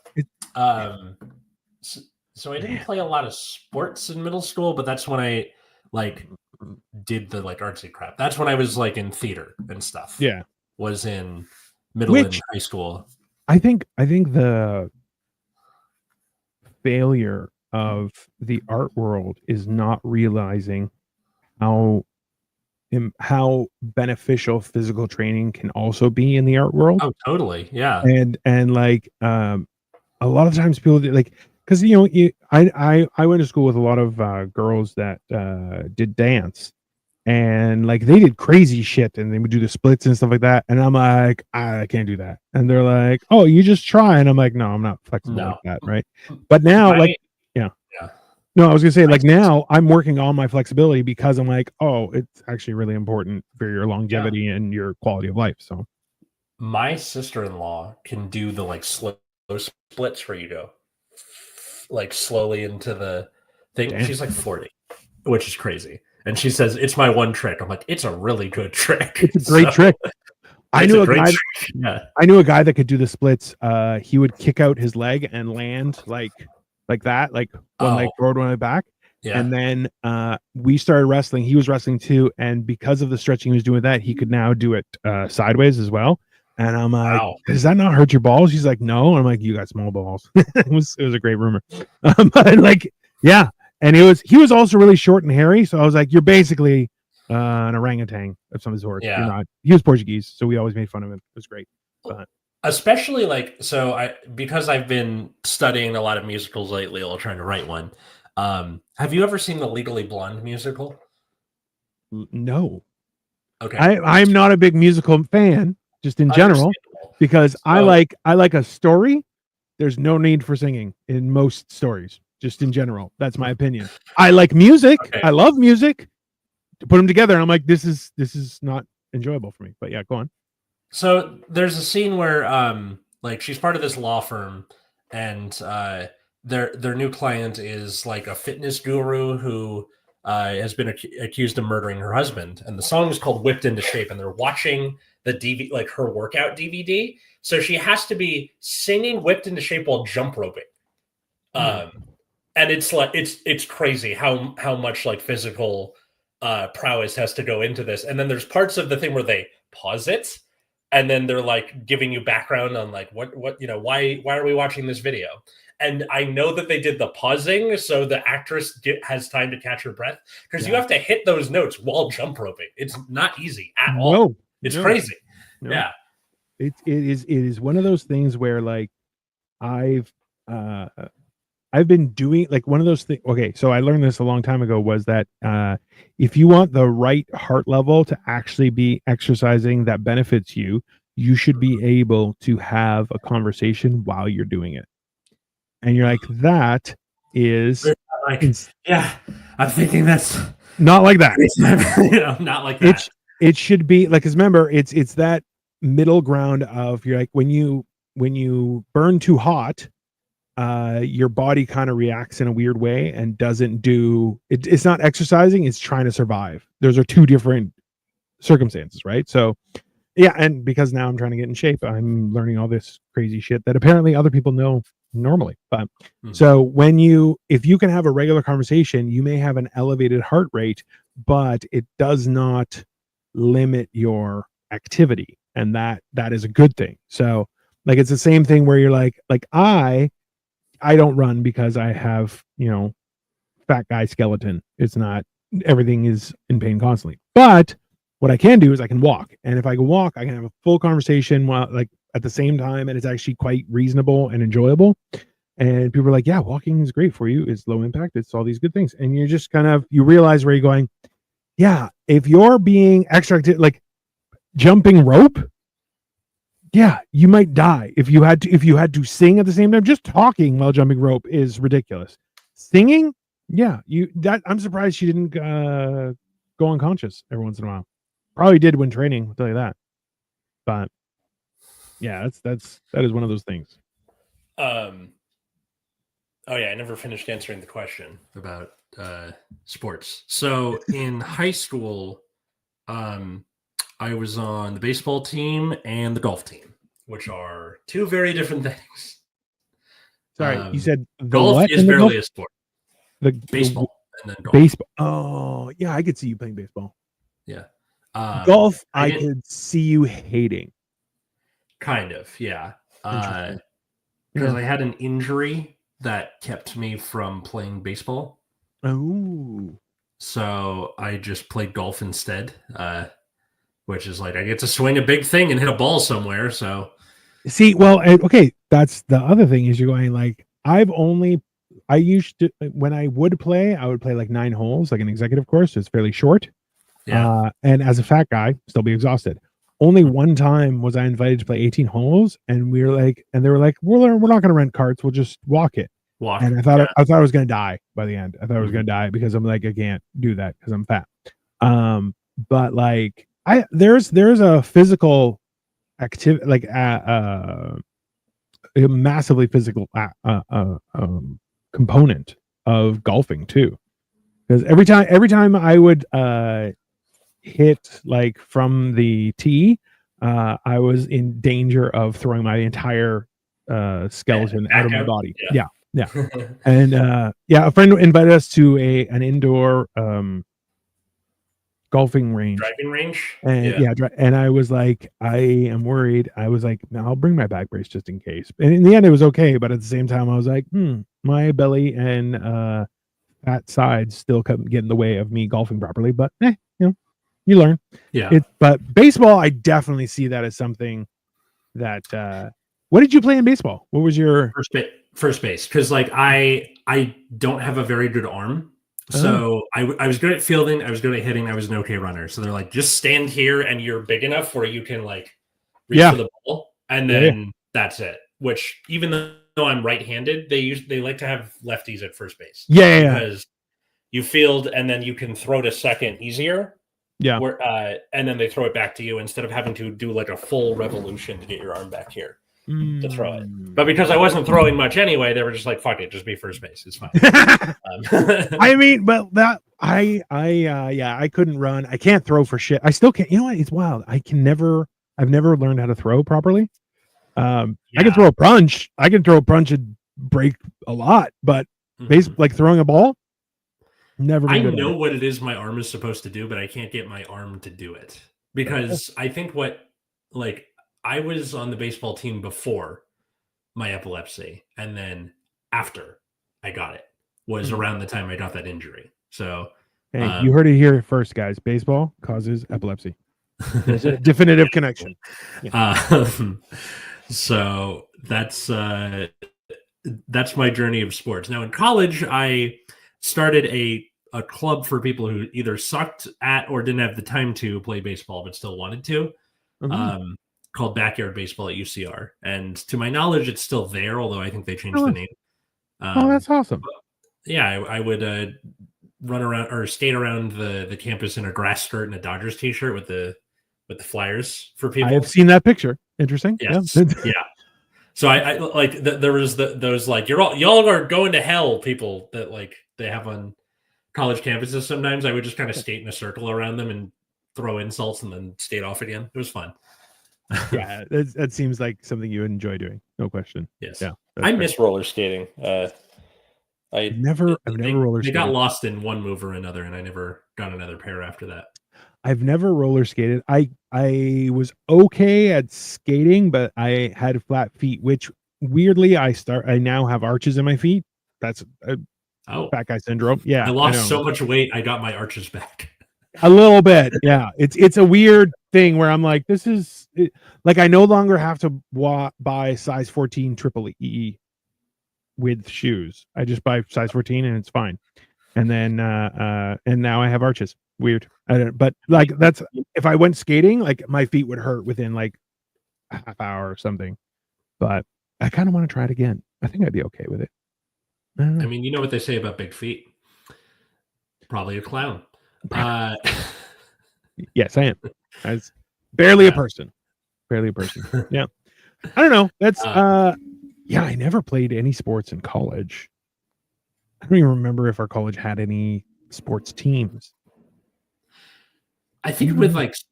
Speaker 1: So I didn't play a lot of sports in middle school, but that's when I like did the like artsy crap. That's when I was like in theater and stuff.
Speaker 2: Yeah.
Speaker 1: Was in middle
Speaker 2: Which
Speaker 1: and high school.
Speaker 2: I think the failure of the art world is not realizing how how beneficial physical training can also be in the art world.
Speaker 1: Oh, totally. Yeah.
Speaker 2: And like a lot of times people do, like, because I went to school with a lot of girls that did dance, and like they did crazy shit and they would do the splits and stuff like that, and I'm like, I can't do that, and they're like, oh, you just try, and I'm like, no, I'm not flexible like
Speaker 1: No.
Speaker 2: that, right? But now, like,
Speaker 1: My
Speaker 2: yeah,
Speaker 1: yeah.
Speaker 2: no, I was gonna say,
Speaker 1: My
Speaker 2: like, now I'm working on my flexibility because I'm like, oh, it's actually really important for your longevity and your quality of life. So
Speaker 1: My sister-in-law can do the like slow splits where you go like slowly into the thing.
Speaker 2: damn,
Speaker 1: She's like 40, which is crazy. And she says it's my one trick. I'm like, it's a really good trick.
Speaker 2: it's a great trick. I
Speaker 1: It's
Speaker 2: knew
Speaker 1: a
Speaker 2: a
Speaker 1: great
Speaker 2: guy.
Speaker 1: trick. Yeah.
Speaker 2: I knew a guy that could do the splits. He would kick out his leg and land like that, like one leg
Speaker 1: Oh,
Speaker 2: forward, one leg back.
Speaker 1: yeah.
Speaker 2: And then we started wrestling. He was wrestling too, and because of the stretching he was doing that, he could now do it sideways as well. And I'm like,
Speaker 1: Wow.
Speaker 2: does that not hurt your balls? He's like, no. And I'm like, you got small balls. it was a great rumor. But like, yeah. And he was also really short and hairy. So I was like, you're basically an orangutan of some sort.
Speaker 1: Yeah.
Speaker 2: You're not. He was Portuguese, so we always made fun of him. It was great. But
Speaker 1: Especially like because I've been studying a lot of musicals lately while trying to write one. Have you ever seen the Legally Blonde musical?
Speaker 2: no,
Speaker 1: Okay.
Speaker 2: I'm not a big musical fan, just in general,
Speaker 1: Understandable.
Speaker 2: because I
Speaker 1: So-
Speaker 2: like a story. There's no need for singing in most stories, just in general. That's my opinion. I like music.
Speaker 1: Okay.
Speaker 2: I love music. To put them together, and I'm like, this is not enjoyable for me. But yeah, go on.
Speaker 1: So there's a scene where like she's part of this law firm, and their new client is like a fitness guru who has been accused of murdering her husband, and the song is called "Whipped into Shape," and they're watching the DVD, like her workout DVD. So she has to be singing "Whipped into Shape" while jump roping, and it's like it's crazy how much like physical prowess has to go into this. And then there's parts of the thing where they pause it, and then they're like giving you background on like what why are we watching this video. And I know that they did the pausing so the actress has time to catch her breath, because you have to hit those notes while jump roping. It's not easy at all.
Speaker 2: No,
Speaker 1: It's
Speaker 2: no,
Speaker 1: crazy.
Speaker 2: no.
Speaker 1: Yeah.
Speaker 2: It is one of those things where like I've been doing like one of those things. Okay, so I learned this a long time ago, was that if you want the right heart level to actually be exercising that benefits you, you should be able to have a conversation while you're doing it. And you're like, that is
Speaker 1: like, yeah, I'm thinking that's
Speaker 2: not like that.
Speaker 1: Not like that.
Speaker 2: It should be like, because remember, it's that middle ground of, you're like, when you burn too hot, your body kind of reacts in a weird way and doesn't do it. It's not exercising, it's trying to survive. Those are two different circumstances, right? So yeah, and because now I'm trying to get in shape, I'm learning all this crazy shit that apparently other people know normally. But so if you can have a regular conversation, you may have an elevated heart rate, but it does not limit your activity, and that is a good thing. So like, it's the same thing where you're like I don't run because I have, fat guy skeleton. It's not, everything is in pain constantly. But what I can do is I can walk. And if I can walk, I can have a full conversation while, like, at the same time, and it's actually quite reasonable and enjoyable. And people are like, yeah, walking is great for you. It's low impact. It's all these good things. And you're just kind of, you realize where you're going, yeah, if you're being extracted, like jumping rope, yeah, you might die if you had to sing at the same time. Just talking while jumping rope is ridiculous. Singing, yeah, I'm surprised she didn't go unconscious every once in a while. Probably did when training, I'll tell you that. But yeah, that is one of those things.
Speaker 1: Oh yeah, I never finished answering the question about sports. So in high school, I was on the baseball team and the golf team, which are two very different things.
Speaker 2: Sorry, you said
Speaker 1: golf is barely a sport.
Speaker 2: The
Speaker 1: baseball and then golf.
Speaker 2: Baseball. Oh yeah, I could see you playing baseball.
Speaker 1: Yeah.
Speaker 2: Golf, I could see you hating.
Speaker 1: Kind of, yeah.
Speaker 2: Interesting.
Speaker 1: Because
Speaker 2: Yeah.
Speaker 1: I had an injury that kept me from playing baseball.
Speaker 2: Oh.
Speaker 1: So I just played golf instead, which is like I get to swing a big thing and hit a ball somewhere. So
Speaker 2: See, well, okay, that's the other thing is you're going like I used to when I would play, I would play like 9 holes, like an executive course. So it's fairly short.
Speaker 1: yeah,
Speaker 2: And as a fat guy, still be exhausted. Only one time was I invited to play 18 holes, and we were like, and they were like, we're not going to rent carts, we'll just walk it.
Speaker 1: walk.
Speaker 2: And
Speaker 1: Yeah.
Speaker 2: I thought I was going to die by the end. I thought I was
Speaker 1: Mhm.
Speaker 2: going to die because I'm like, I can't do that because I'm fat. But like there's a physical activity, like a massively physical component of golfing too. Because every time I would hit like from the tee, I was in danger of throwing my entire skeleton out of my body. Yeah. And a friend invited us to an indoor golfing range.
Speaker 1: Driving range.
Speaker 2: And and I was like, I am worried. I was like, no, I'll bring my back brace just in case. And in the end, it was okay. But at the same time, I was like, my belly and fat sides still get in the way of me golfing properly. But you learn.
Speaker 1: Yeah.
Speaker 2: But baseball, I definitely see that as something that. What did you play in baseball? What was your
Speaker 1: first base? Because like I don't have a very good arm. So I was good at fielding. I was good at hitting. I was an okay runner. So they're like, just stand here and you're big enough where you can like reach for the ball, and then that's it. Which even though I'm right-handed, they like to have lefties at first base. Because you field and then you can throw to second easier.
Speaker 2: Yeah.
Speaker 1: And then they throw it back to you instead of having to do like a full revolution to get your arm back here to throw it. But because I wasn't throwing much anyway, they were just like, fuck it, just be first base. It's fine.
Speaker 2: I mean, but that I couldn't run. I can't throw for shit. I still can't. You know what? It's wild. I've never learned how to throw properly. I can throw a punch. I can throw a punch and break a lot, but like throwing a ball, never.
Speaker 1: I know what it is my arm is supposed to do, but I can't get my arm to do it because I think I was on the baseball team before my epilepsy, and then after I got it was around the time I got that injury. So
Speaker 2: you heard it here first, guys. Baseball causes epilepsy. There's a definitive connection.
Speaker 1: So that's my journey of sports. Now in college, I started a club for people who either sucked at or didn't have the time to play baseball but still wanted to. Called Backyard Baseball at UCR, and to my knowledge, it's still there. Although I think they changed the name.
Speaker 2: That's awesome.
Speaker 1: I would run around or skate around the campus in a grass skirt and a Dodgers t-shirt with the flyers for people.
Speaker 2: I have seen that picture. Interesting.
Speaker 1: Yes. Yeah. So I like there was those like y'all are going to hell people that like they have on college campuses. Sometimes I would just kind of skate in a circle around them and throw insults and then skate off again. It was fun.
Speaker 2: Yeah, that seems like something you would enjoy doing. No question.
Speaker 1: Yes.
Speaker 2: Yeah.
Speaker 1: I miss roller skating.
Speaker 2: I've never roller skated.
Speaker 1: They got lost in one move or another, and I never got another pair after that.
Speaker 2: I've never roller skated. I was okay at skating, but I had flat feet, which weirdly I now have arches in my feet. That's fat guy syndrome. Yeah.
Speaker 1: I lost so much weight, I got my arches back.
Speaker 2: A little bit. Yeah. It's a weird thing where I'm like, this is like, I no longer have to buy size 14 triple E with shoes. I just buy size 14 and it's fine. And then, and now I have arches. Weird. But like, that's, if I went skating, like my feet would hurt within like a half hour or something, but I kind of want to try it again. I think I'd be okay with it.
Speaker 1: I mean, you know what they say about big feet? Probably a clown.
Speaker 2: Yes, I am. I was barely a person. Barely a person. Yeah. I don't know. That's yeah, I never played any sports in college. I don't even remember if our college had any sports teams.
Speaker 1: I think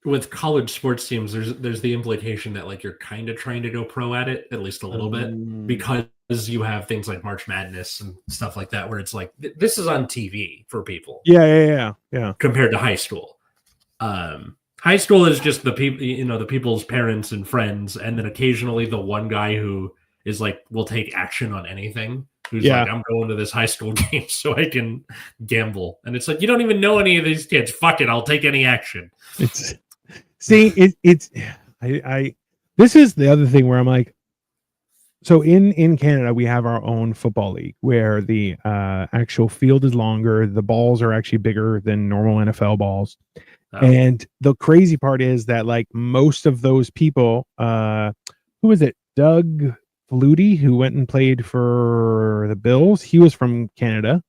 Speaker 1: with college sports teams, there's the implication that like you're kind of trying to go pro at it, at least a little bit, because you have things like March Madness and stuff like that, where it's like this is on TV for people.
Speaker 2: Yeah.
Speaker 1: Compared to high school, High school is just the people, the people's parents and friends, and then occasionally the one guy who is like will take action on anything. Who's
Speaker 2: Yeah.
Speaker 1: like, I'm going to this high school game so I can gamble, and it's like you don't even know any of these kids. Fuck it, I'll take any action.
Speaker 2: It's I this is the other thing where I'm like, so in Canada we have our own football league where the actual field is longer, the balls are actually bigger than normal NFL balls. And the crazy part is that like most of those people, who was it? Doug Flutie, who went and played for the Bills. He was from Canada.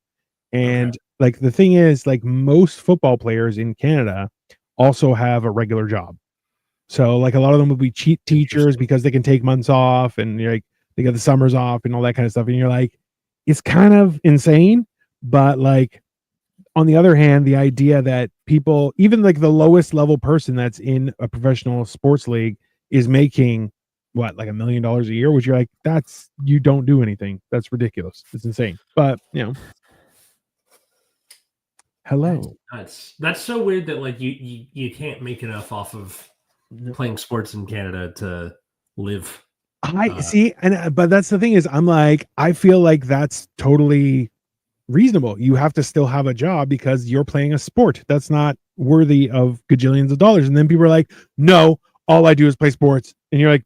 Speaker 2: And like the thing is, like most football players in Canada also have a regular job. So like a lot of them will be cheat teachers because they can take months off and you're like they get the summers off and all that kind of stuff. And you're like, it's kind of insane, but like on the other hand, the idea that people, even like the lowest level person that's in a professional sports league is making what, like $1 million a year, which you're like, you don't do anything. That's ridiculous. It's insane. But hello.
Speaker 1: That's so weird that like you can't make enough off of playing sports in Canada to live.
Speaker 2: I see, but that's the thing is, I'm like, I feel like that's totally reasonable. You have to still have a job because you're playing a sport that's not worthy of gajillions of dollars. And then people are like, no, all I do is play sports. And you're like,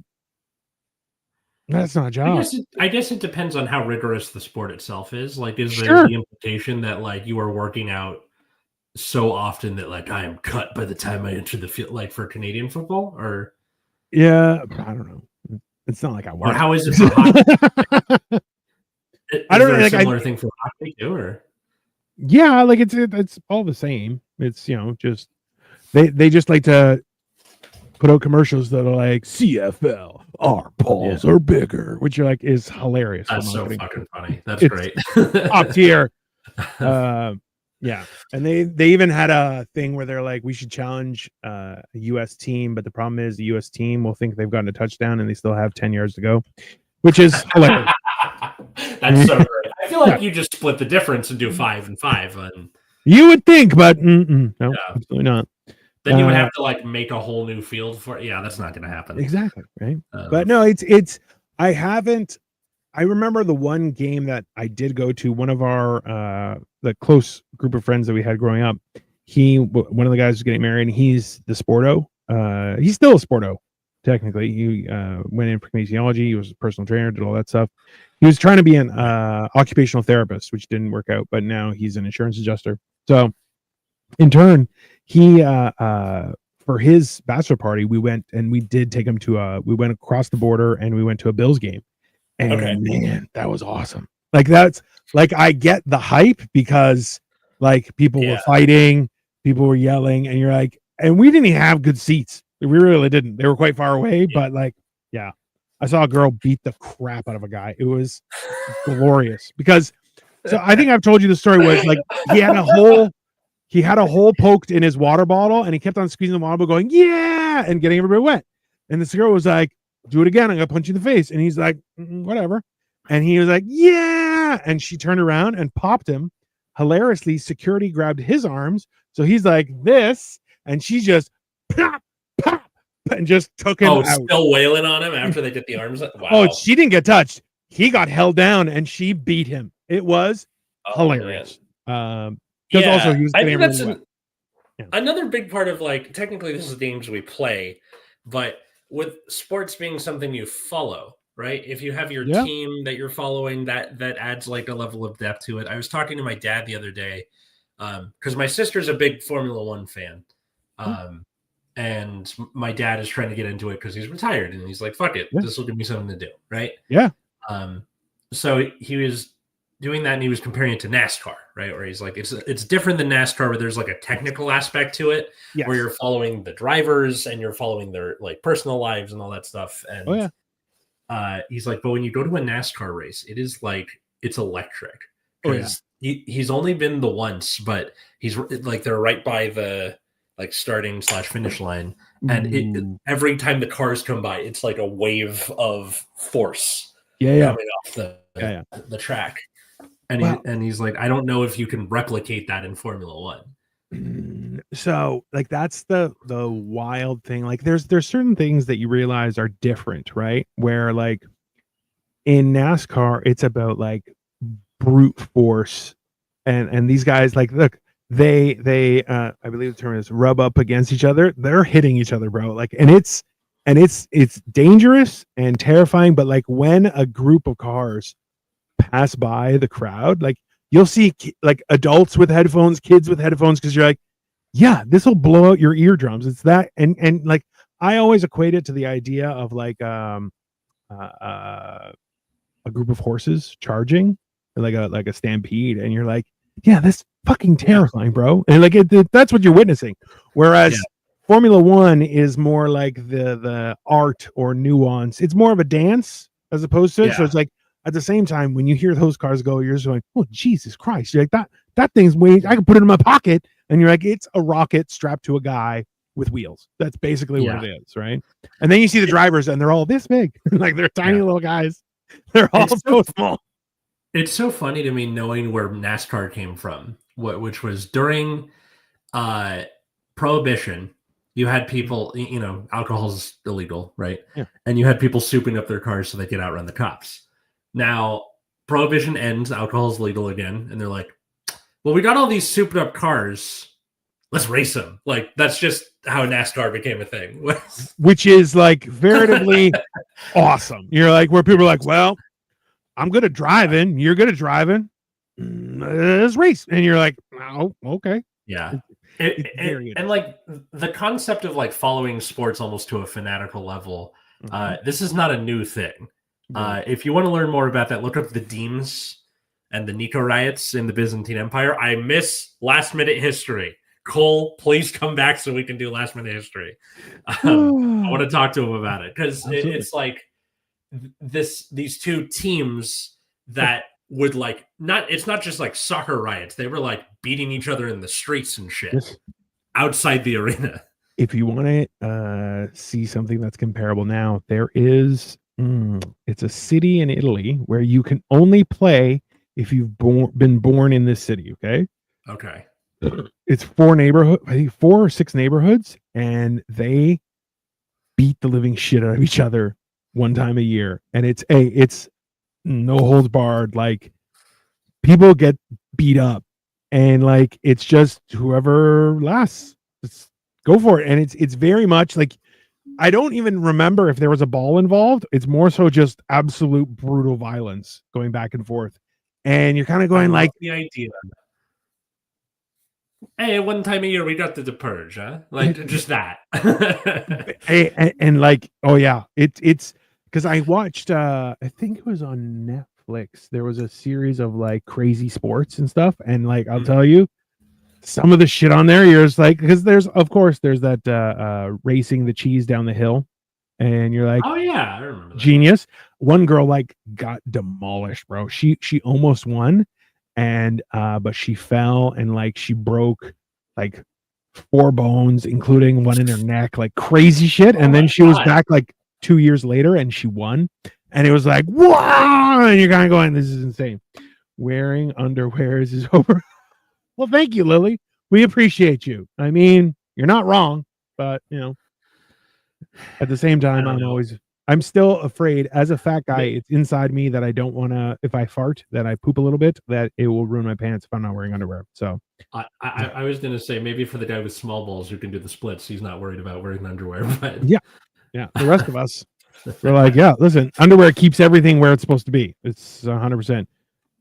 Speaker 2: that's not a job.
Speaker 1: I guess it depends on how rigorous the sport itself is. Like, is there the implication that like you are working out so often that like I am cut by the time I enter the field, like for Canadian football, or
Speaker 2: I don't know. It's not like I work.
Speaker 1: Or how is it for hockey?
Speaker 2: I don't know.
Speaker 1: Like, similar thing for hockey too, or
Speaker 2: like it's all the same. It's just they just like to put out commercials that are like CFL, our balls are bigger, which you're like is hilarious.
Speaker 1: That's so fucking funny. That's great.
Speaker 2: Top tier. And they even had a thing where they're like, we should challenge a U.S. team, but the problem is the U.S. team will think they've gotten a touchdown and they still have 10 yards to go, which is hilarious.
Speaker 1: That's so great. I feel like you just split the difference and do 5 and 5. And
Speaker 2: you would think, but no, absolutely not.
Speaker 1: Then you would have to like make a whole new field for it. Yeah, that's not going to happen.
Speaker 2: Exactly, right? But no, it's I remember the one game that I did go to. One of our the close group of friends that we had growing up. One of the guys was getting married. And he's the sporto. He's still a sporto, technically. He went in for kinesiology. He was a personal trainer, did all that stuff. He was trying to be an occupational therapist, which didn't work out. But now he's an insurance adjuster. So, in turn, he for his bachelor party, we went and we did take him to we went across the border and we went to a Bills game. And man, that was awesome. Like that's like I get the hype because like people were fighting, people were yelling, and you're like, and we didn't even have good seats. We really didn't. They were quite far away, but like, I saw a girl beat the crap out of a guy. It was glorious because so I think I've told you the story was like he had a hole poked in his water bottle and he kept on squeezing the water bottle going, and getting everybody wet. And this girl was like, do it again. I'm going to punch you in the face. And he's like, whatever. And he was like, and she turned around and popped him. Hilariously, security grabbed his arms. So he's like this, and she just pop, and just took him out.
Speaker 1: Still wailing on him after they did the arms. Wow.
Speaker 2: Oh, she didn't get touched. He got held down and she beat him. It was hilarious. Also he was getting really
Speaker 1: another big part of like, technically this is the games we play, but with sports being something you follow, right? If you have your team that you're following, that adds like a level of depth to it. I was talking to my dad the other day because my sister's a big Formula One fan. And my dad is trying to get into it because he's retired and he's like, fuck it, this will give me something to do, right? So he was doing that and he was comparing it to NASCAR, right? Where he's like, it's different than NASCAR where there's like a technical aspect to it, where you're following the drivers and you're following their like personal lives and all that stuff. And he's like, but when you go to a NASCAR race, it is like, it's electric. Because he's only been the once, but he's like, they're right by the like starting / finish line. And every time the cars come by, it's like a wave of force coming off the track. And he's like, I don't know if you can replicate that in Formula One.
Speaker 2: So like that's the wild thing. Like there's certain things that you realize are different, right? Where like in NASCAR, it's about like brute force, and these guys like look, they I believe the term is rub up against each other. They're hitting each other, bro. Like it's dangerous and terrifying. But like when a group of cars pass by the crowd, like you'll see like adults with headphones, kids with headphones, because you're like, yeah, this will blow out your eardrums. It's that, and like I always equate it to the idea of like a group of horses charging, like a stampede, and you're like, yeah, that's fucking terrifying, bro. And like that's what you're witnessing. Whereas Formula One is more like the art or nuance. It's more of a dance as opposed to it. So it's like at the same time when you hear those cars go, you're just going, oh Jesus Christ! You're like that thing's way. I can put it in my pocket, and you're like, it's a rocket strapped to a guy with wheels. That's basically what it is, right? And then you see the drivers, and they're all this big, like they're tiny little guys. They're all so small.
Speaker 1: It's so funny to me knowing where NASCAR came from, which was during Prohibition. You had people, you know, alcohol's illegal, right?
Speaker 2: Yeah.
Speaker 1: And you had people souping up their cars so they could outrun the cops. Now, Prohibition ends, alcohol's legal again, and they're like, well, we got all these souped up cars. Let's race them. Like, that's just how NASCAR became a thing.
Speaker 2: Which is like veritably awesome. You're like, where people are like, well, I'm good at driving. You're good at driving. Let's race. And you're like, oh, okay.
Speaker 1: Yeah. And like the concept of like following sports almost to a fanatical level, this is not a new thing. If you want to learn more about that, look up the Demes and the Nico riots in the Byzantine Empire. I miss last minute history. Cole, please come back so we can do last minute history. I want to talk to him about it because it's like these two teams that would like it's not just like soccer riots. They were like beating each other in the streets and shit outside the arena.
Speaker 2: If you want to see something that's comparable now, there is it's a city in Italy where you can only play if you've been born in this city. Okay. It's 4 or 6 neighborhoods, and they beat the living shit out of each other one time a year. And it's no holds barred. Like people get beat up, and like it's just whoever lasts, just go for it. And it's very much like I don't even remember if there was a ball involved. It's more so just absolute brutal violence going back and forth. And you're kind of going like
Speaker 1: the idea. Hey, one time a year we got to the purge, huh? Like just that.
Speaker 2: and like, oh yeah, it's because I watched I think it was on Netflix. There was a series of like crazy sports and stuff, and like I'll tell you, some of the shit on there, you're just like, because there's that racing the cheese down the hill, and you're like,
Speaker 1: oh yeah, I remember that.
Speaker 2: Genius. One girl like got demolished, bro. She almost won, and but she fell and like she broke like 4 bones, including one in her neck, like crazy shit. And then she was back like 2 years later and she won. And it was like, wow! And you're kind of going, this is insane. Wearing underwear is over. Well, thank you, Lily. We appreciate you. I mean, you're not wrong, but you know, at the same time, I'm still afraid as a fat guy. It's inside me that I don't want to, if I fart, that I poop a little bit, that it will ruin my pants if I'm not wearing underwear. So
Speaker 1: I was going to say maybe for the guy with small balls who can do the splits, he's not worried about wearing underwear. But
Speaker 2: yeah. The rest of us, we're like, yeah, listen, underwear keeps everything where it's supposed to be. It's 100%.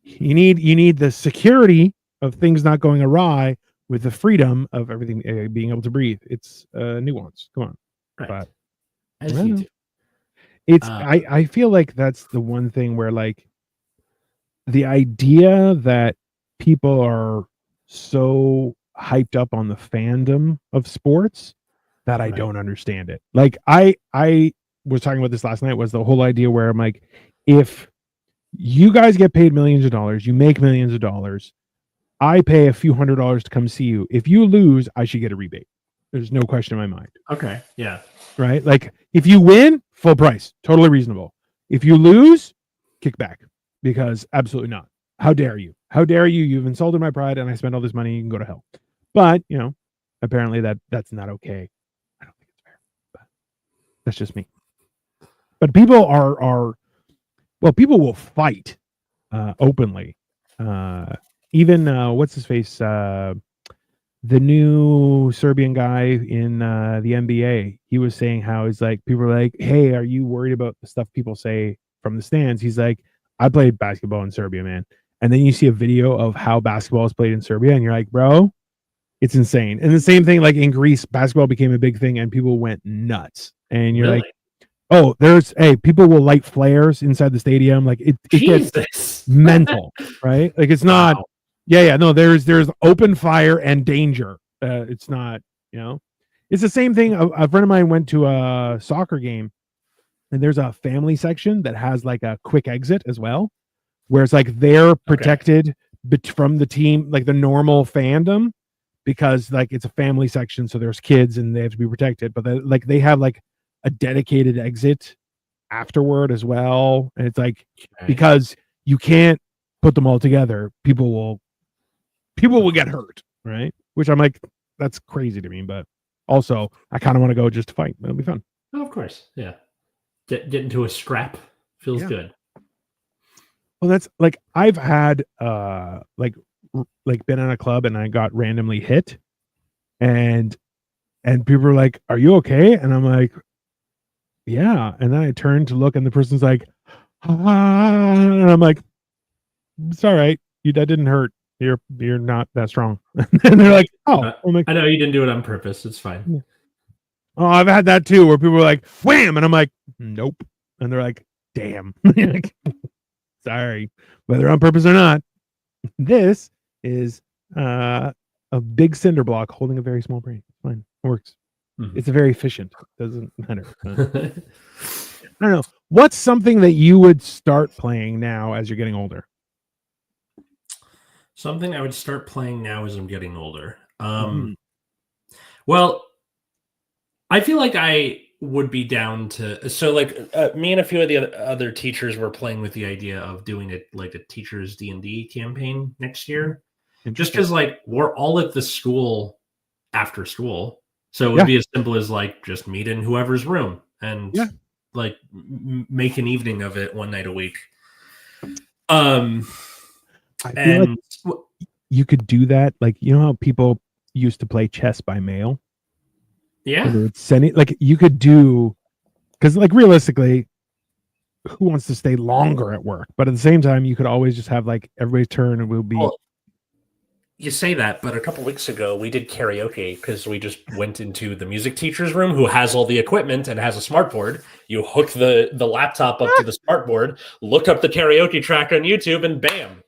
Speaker 2: You need the security of things not going awry with the freedom of everything being able to breathe. It's nuance. Come on.
Speaker 1: Right.
Speaker 2: But it's I feel like that's the one thing where like the idea that people are so hyped up on the fandom of sports that I don't understand it. Like I was talking about this last night, was the whole idea where I'm like, if you guys get paid millions of dollars, you make millions of dollars, I pay a few $100s to come see you. If you lose, I should get a rebate. There's no question in my mind.
Speaker 1: Okay. Yeah.
Speaker 2: Right? Like if you win, full price, totally reasonable. If you lose, kick back, because absolutely not. How dare you? How dare you? You've insulted my pride and I spent all this money. You can go to hell. But, you know, apparently that's not okay. I don't think it's fair, but that's just me. But people are people will fight openly. Even what's his face? The new Serbian guy in the NBA, he was saying how he's like, people are like, hey, are you worried about the stuff people say from the stands? He's like, I played basketball in Serbia, man. And then you see a video of how basketball is played in Serbia, and you're like, bro, it's insane. And the same thing, like in Greece, basketball became a big thing and people went nuts. And you're like, oh, people will light flares inside the stadium. Like it gets mental, right? Like it's not, no, there's open fire and danger. It's not, it's the same thing. A friend of mine went to a soccer game and there's a family section that has like a quick exit as well, where it's like they're protected from the team, like the normal fandom, because like it's a family section. So there's kids and they have to be protected, but they have like a dedicated exit afterward as well. And it's like, because you can't put them all together, people will get hurt, right? Which I'm like, that's crazy to me, but also I kind of want to go just to fight. It'll be fun.
Speaker 1: Oh, of course. Yeah. Get into a scrap feels good.
Speaker 2: Well, that's like, I've had like been in a club and I got randomly hit and people are like, are you okay? And I'm like, yeah. And then I turn to look and the person's like, and I'm like, it's all right. That didn't hurt. You're not that strong. And they're like, oh,
Speaker 1: I know you didn't do it on purpose. It's fine.
Speaker 2: Yeah. Oh, I've had that too, where people are like, wham. And I'm like, nope. And they're like, damn. Sorry, whether on purpose or not. This is a big cinder block holding a very small brain. Fine. It works. Mm-hmm. It's very efficient. Doesn't matter. I don't know. What's something that you would start playing now as you're getting older?
Speaker 1: Something I would start playing now as I'm getting older. Well, I feel like I would be down to. So, like, me and a few of the other teachers were playing with the idea of doing it like a teachers D&D campaign next year, just because like we're all at the school after school, so it would be as simple as like just meet in whoever's room and like make an evening of it one night a week.
Speaker 2: I feel like you could do that. Like, you know how people used to play chess by mail?
Speaker 1: Yeah.
Speaker 2: They would send it, like you could do, because like realistically, who wants to stay longer at work? But at the same time, you could always just have like everybody's turn and we'll be.
Speaker 1: Well, you say that, but a couple weeks ago we did karaoke because we just went into the music teacher's room, who has all the equipment and has a smart board. You hook the laptop up to the smart board, look up the karaoke track on YouTube, and bam.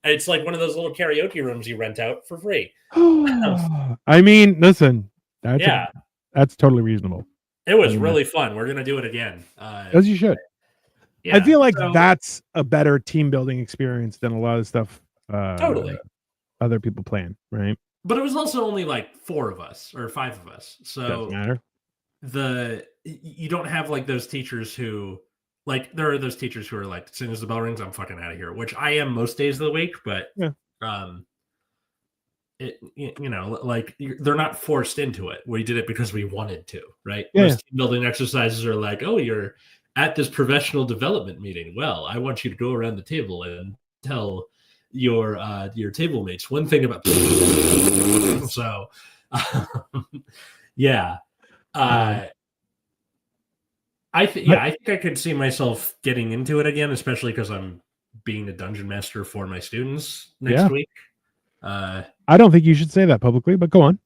Speaker 1: It's like one of those little karaoke rooms you rent out for free.
Speaker 2: I mean, listen, that's totally reasonable.
Speaker 1: It was really fun. We're going to do it again.
Speaker 2: As you should. Yeah, I feel like that's a better team building experience than a lot of stuff
Speaker 1: totally
Speaker 2: other people plan, right?
Speaker 1: But it was also only like 4 of us or 5 of us. So
Speaker 2: doesn't matter.
Speaker 1: You don't have like those teachers who like, there are those teachers who are like, as soon as the bell rings, I'm fucking out of here, which I am most days of the week, but like they're not forced into it. We did it because we wanted to, right? Most team building exercises are like, oh, you're at this professional development meeting. Well, I want you to go around the table and tell your table mates one thing about so I think I could see myself getting into it again, especially because I'm being a dungeon master for my students next week.
Speaker 2: I don't think you should say that publicly, but go on.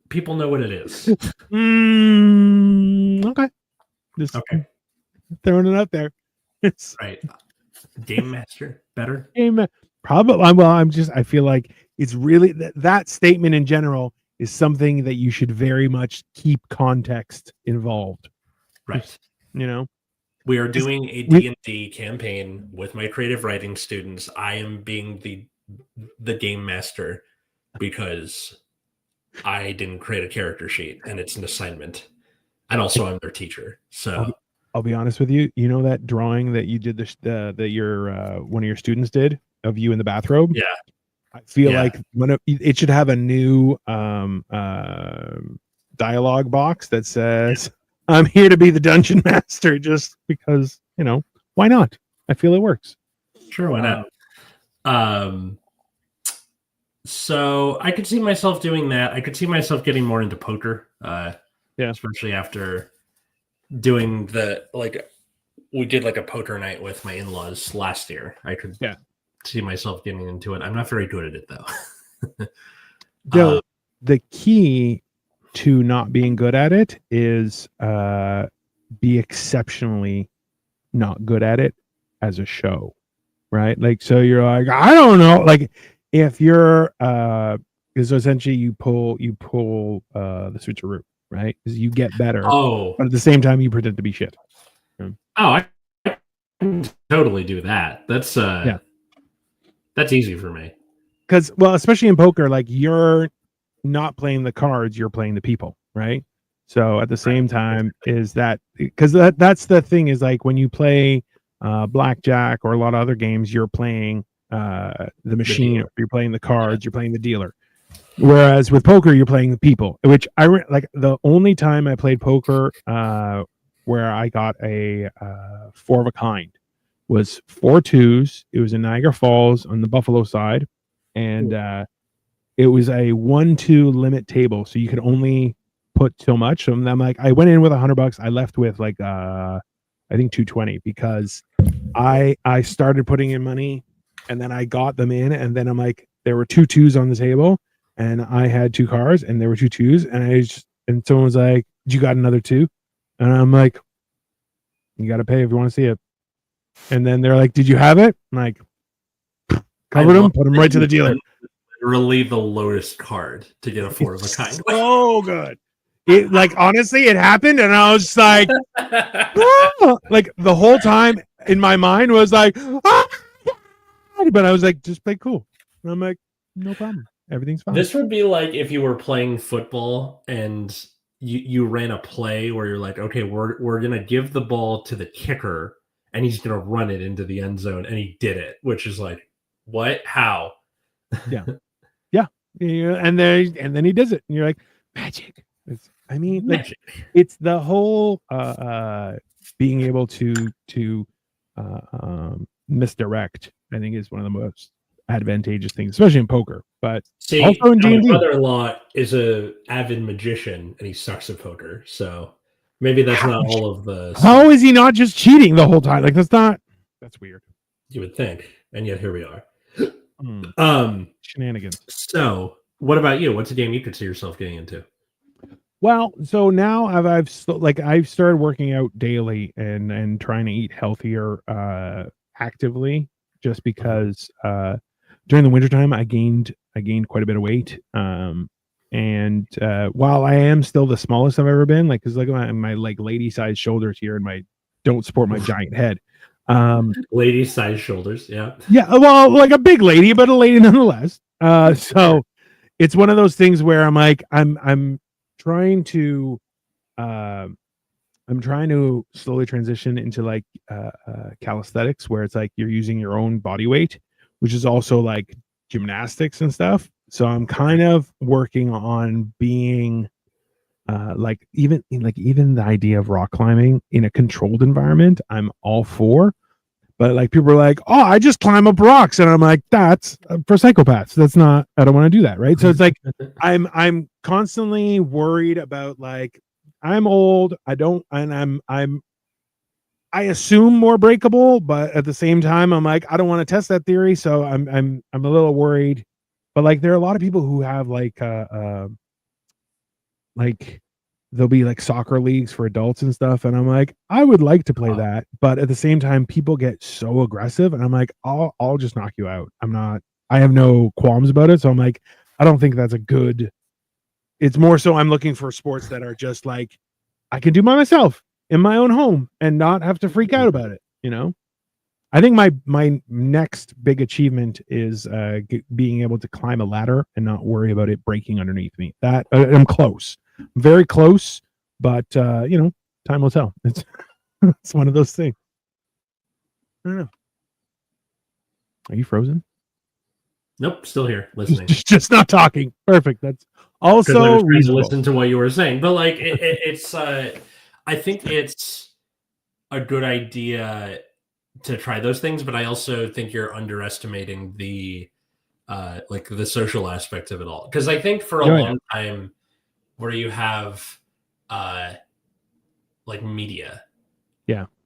Speaker 1: People know what it is.
Speaker 2: Okay. Just throwing it out there.
Speaker 1: Right. Game master, better.
Speaker 2: Probably. Well, I feel like it's really that statement in general is something that you should very much keep context involved.
Speaker 1: Right.
Speaker 2: We
Speaker 1: are doing a D&D campaign with my creative writing students. I am being the game master because I didn't create a character sheet and it's an assignment. And also I'm their teacher. So
Speaker 2: I'll be honest with you. You know that drawing that you did that your one of your students did of you in the bathrobe?
Speaker 1: Yeah.
Speaker 2: I feel
Speaker 1: Yeah.
Speaker 2: like it should have a new dialogue box that says, "I'm here to be the dungeon master," just because, why not? I feel it works.
Speaker 1: Sure, why not? So I could see myself doing that. I could see myself getting more into poker. Especially after doing we did like a poker night with my in-laws last year. I could see myself getting into it. I'm not very good at it though.
Speaker 2: The key to not being good at it is be exceptionally not good at it as a show, right? Like, so you're like, I don't know, like if you're so essentially you pull the switcheroo, right? Because you get better, but at the same time you pretend to be shit.
Speaker 1: I can totally do that. That's easy for me.
Speaker 2: Because, well, especially in poker, like you're not playing the cards, you're playing the people, right? So at the same time is that, because that's the thing, is like when you play blackjack or a lot of other games, you're playing the machine, you're playing the cards, you're playing the dealer. Whereas with poker, you're playing the people, which like the only time I played poker where I got a 4 of a kind was 4 2s. It was in Niagara Falls on the Buffalo side. And it was a 1-2 limit table. So you could only put so much. So I'm like, I went in with $100. I left with like, I think 220, because I started putting in money and then I got them in. And then I'm like, there were 2 2s on the table and I had 2 cards and there were 2 2s. And someone was like, you got another 2? And I'm like, you got to pay if you want to see it. And then they're like, did you have it? I'm like, covered them, put them right to the dealer.
Speaker 1: Literally the lowest card to get a 4 of a kind.
Speaker 2: So good. It, like, honestly, it happened, and I was like, ah! Like the whole time in my mind was like, ah! But I was like, just play cool. And I'm like, no problem, everything's fine.
Speaker 1: This would be like if you were playing football and you ran a play where you're like, okay, we're gonna give the ball to the kicker and he's gonna run it into the end zone, and he did it, which is like, what? How?
Speaker 2: Yeah. And then he does it, and you're like, magic. Like, it's the whole being able to misdirect, I think, is one of the most advantageous things, especially in poker. But
Speaker 1: see,
Speaker 2: also in D&D.
Speaker 1: My brother-in-law is a avid magician and he sucks at poker, so maybe that's not all of the.
Speaker 2: How is he not just cheating the whole time? Like, that's weird.
Speaker 1: You would think, and yet here we are.
Speaker 2: Shenanigans.
Speaker 1: So, what about you? What's a game you could see yourself getting into?
Speaker 2: Well, so now I've started working out daily and trying to eat healthier actively, just because during the wintertime I gained quite a bit of weight. And while I am still the smallest I've ever been, like, because look at my like lady size shoulders here and don't support my giant head.
Speaker 1: Lady size shoulders, yeah.
Speaker 2: Well, like a big lady, but a lady nonetheless. So it's one of those things where I'm like, I'm trying to slowly transition into like calisthenics, where it's like you're using your own body weight, which is also like gymnastics and stuff. So I'm kind of working on being like even the idea of rock climbing in a controlled environment, I'm all for. But like people are like, oh, I just climb up rocks, and I'm like, that's for psychopaths. That's not. I don't want to do that, right? So it's like I'm constantly worried about, like, I'm old. I assume more breakable, but at the same time, I'm like, I don't want to test that theory, so I'm a little worried. But like, there are a lot of people who have like there'll be like soccer leagues for adults and stuff, and I'm like, I would like to play that, but at the same time people get so aggressive, and I'm like, I'll just knock you out. I have no qualms about it, so I'm like, I don't think that's a good. It's more so I'm looking for sports that are just like I can do by myself in my own home and not have to freak out about it, I think my next big achievement is being able to climb a ladder and not worry about it breaking underneath me. That I'm close. Very close, but time will tell. It's it's one of those things. I don't know. Are you frozen?
Speaker 1: Nope, still here listening.
Speaker 2: Just not talking. Perfect. That's
Speaker 1: Because I was
Speaker 2: also
Speaker 1: trying to
Speaker 2: reasonable.
Speaker 1: listen to what you were saying, but like it's I think it's a good idea to try those things, but I also think you're underestimating the like the social aspect of it all. Because I think for a long time, where you have like media,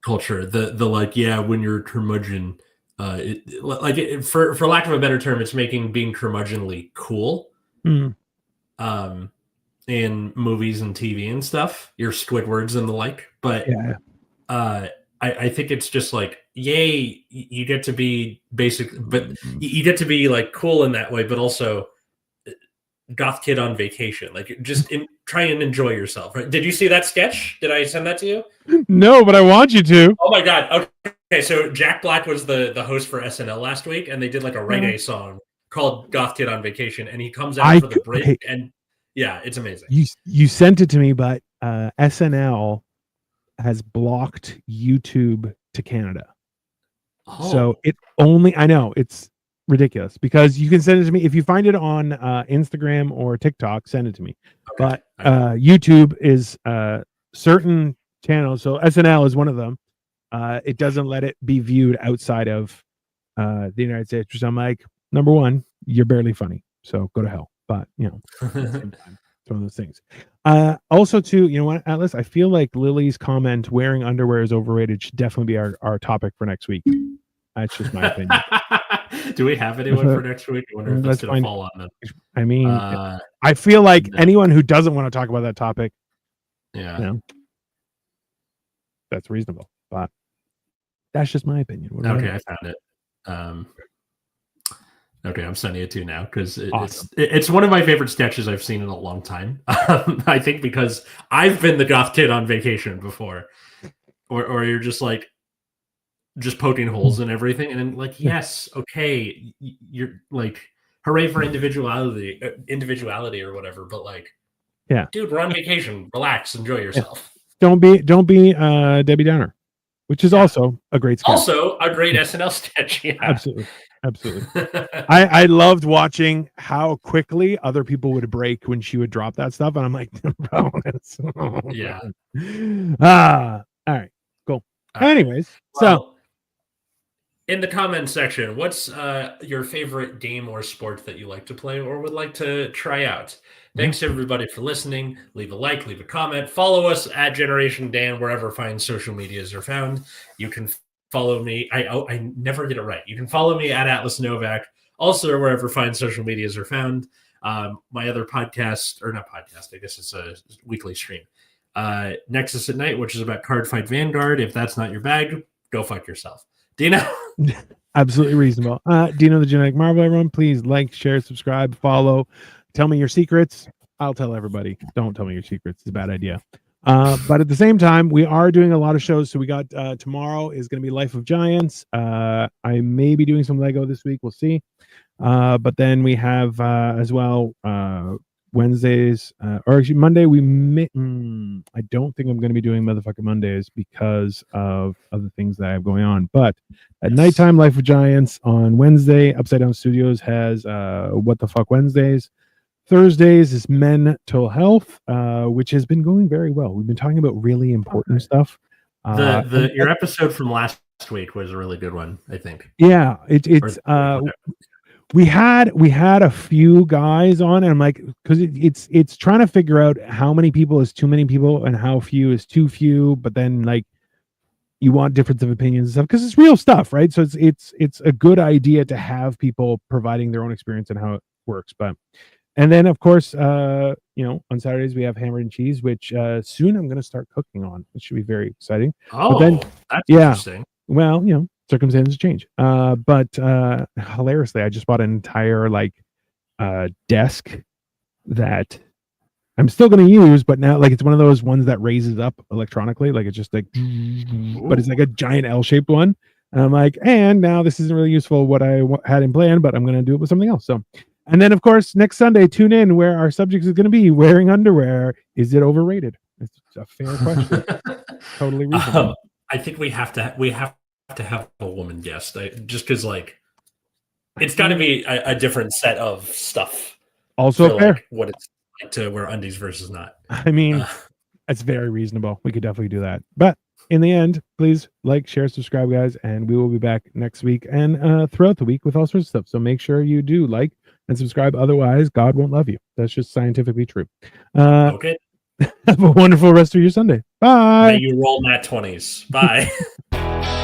Speaker 1: culture, the like, when you're curmudgeon, for lack of a better term, it's making being curmudgeonly cool. In movies and TV and stuff, your Squidwards and the like. But I think it's just like, yay, you get to be basic, but you get to be like cool in that way, but also goth kid on vacation. Like, just try and enjoy yourself. Right? Did you see that sketch? Did I send that to you?
Speaker 2: No, but I want you to.
Speaker 1: Oh my god. Okay, so Jack Black was the host for SNL last week, and they did like a reggae song called "Goth Kid on Vacation," and he comes out for the bridge, and yeah, it's amazing.
Speaker 2: You sent it to me, but SNL has blocked YouTube to Canada. So it only, I know it's ridiculous, because you can send it to me if you find it on Instagram or TikTok, send it to me. But YouTube is certain channels, so SNL is one of them. It doesn't let it be viewed outside of the United States. So I'm like, number one, you're barely funny, so go to hell. But at the same time, it's one of those things. Also, too, you know what, Atlas? I feel like Lily's comment, wearing underwear is overrated, should definitely be our topic for next week. That's just my opinion.
Speaker 1: Do we have anyone for next week? I wonder if that's going to fall on them.
Speaker 2: I mean, I feel like anyone who doesn't want to talk about that topic, that's reasonable. But that's just my opinion.
Speaker 1: Okay, I found it. Okay, I'm sending it to you now, because it's one of my favorite sketches I've seen in a long time. I think because I've been the goth kid on vacation before, or you're just like, just poking holes in everything, and then like, yes, okay, you're like, hooray for individuality or whatever, but like, dude, we're on vacation, relax, enjoy yourself.
Speaker 2: Don't be Debbie Downer, which is also a great sketch.
Speaker 1: Also a great SNL sketch.
Speaker 2: Absolutely. I loved watching how quickly other people would break when she would drop that stuff, and I'm like, bro, all right, cool. Anyways, so
Speaker 1: in the comments section, what's your favorite game or sport that you like to play or would like to try out? Thanks everybody for listening. Leave a like, leave a comment, follow us at Generation Dan wherever fine social medias are found. You can follow me. I never get it right. You can follow me at Atlas Novak, also wherever fine social medias are found. My other podcast, or not podcast, I guess it's a weekly stream. Nexus at Night, which is about Card Fight Vanguard. If that's not your bag, go fuck yourself. Dino?
Speaker 2: Absolutely reasonable. Dino the Genetic Marvel, everyone. Please like, share, subscribe, follow. Tell me your secrets. I'll tell everybody. Don't tell me your secrets. It's a bad idea. But at the same time, we are doing a lot of shows. So we got tomorrow is going to be Life of Giants. I may be doing some Lego this week. We'll see. But then we have as well Wednesdays, or actually Monday. We may, I don't think I'm going to be doing motherfucking Mondays because of other things that I have going on. But at nighttime, Life of Giants. On Wednesday, Upside Down Studios has What the Fuck Wednesdays. Thursdays is mental health, which has been going very well. We've been talking about really important stuff.
Speaker 1: Your episode from last week was a really good one, I think.
Speaker 2: Yeah, it's we had a few guys on, and I'm like, because it's trying to figure out how many people is too many people and how few is too few, but then like you want difference of opinions and stuff because it's real stuff, right? So it's a good idea to have people providing their own experience and how it works, but. And then, of course, on Saturdays we have Hammer and Cheese, which soon I'm going to start cooking on. It should be very exciting.
Speaker 1: Oh, but then, that's interesting.
Speaker 2: Well, circumstances change. But hilariously, I just bought an entire desk that I'm still going to use, but now it's one of those ones that raises up electronically. Like it's just like, but it's like a giant L-shaped one. And I'm like, and now this isn't really useful what I had in plan, but I'm going to do it with something else. So. And then, of course, next Sunday, tune in where our subject is going to be wearing underwear. Is it overrated? It's a fair question. Totally reasonable.
Speaker 1: I think we have to have a woman guest, just because It's got to be a different set of stuff
Speaker 2: Also
Speaker 1: for
Speaker 2: fair.
Speaker 1: like what it's like to wear undies versus not.
Speaker 2: I mean, it's very reasonable. We could definitely do that. But in the end, please like, share, subscribe, guys, and we will be back next week and throughout the week with all sorts of stuff. So make sure you do like and subscribe. Otherwise, God won't love you. That's just scientifically true.
Speaker 1: Okay.
Speaker 2: Have a wonderful rest of your Sunday. Bye.
Speaker 1: May you roll nat 20s. Bye.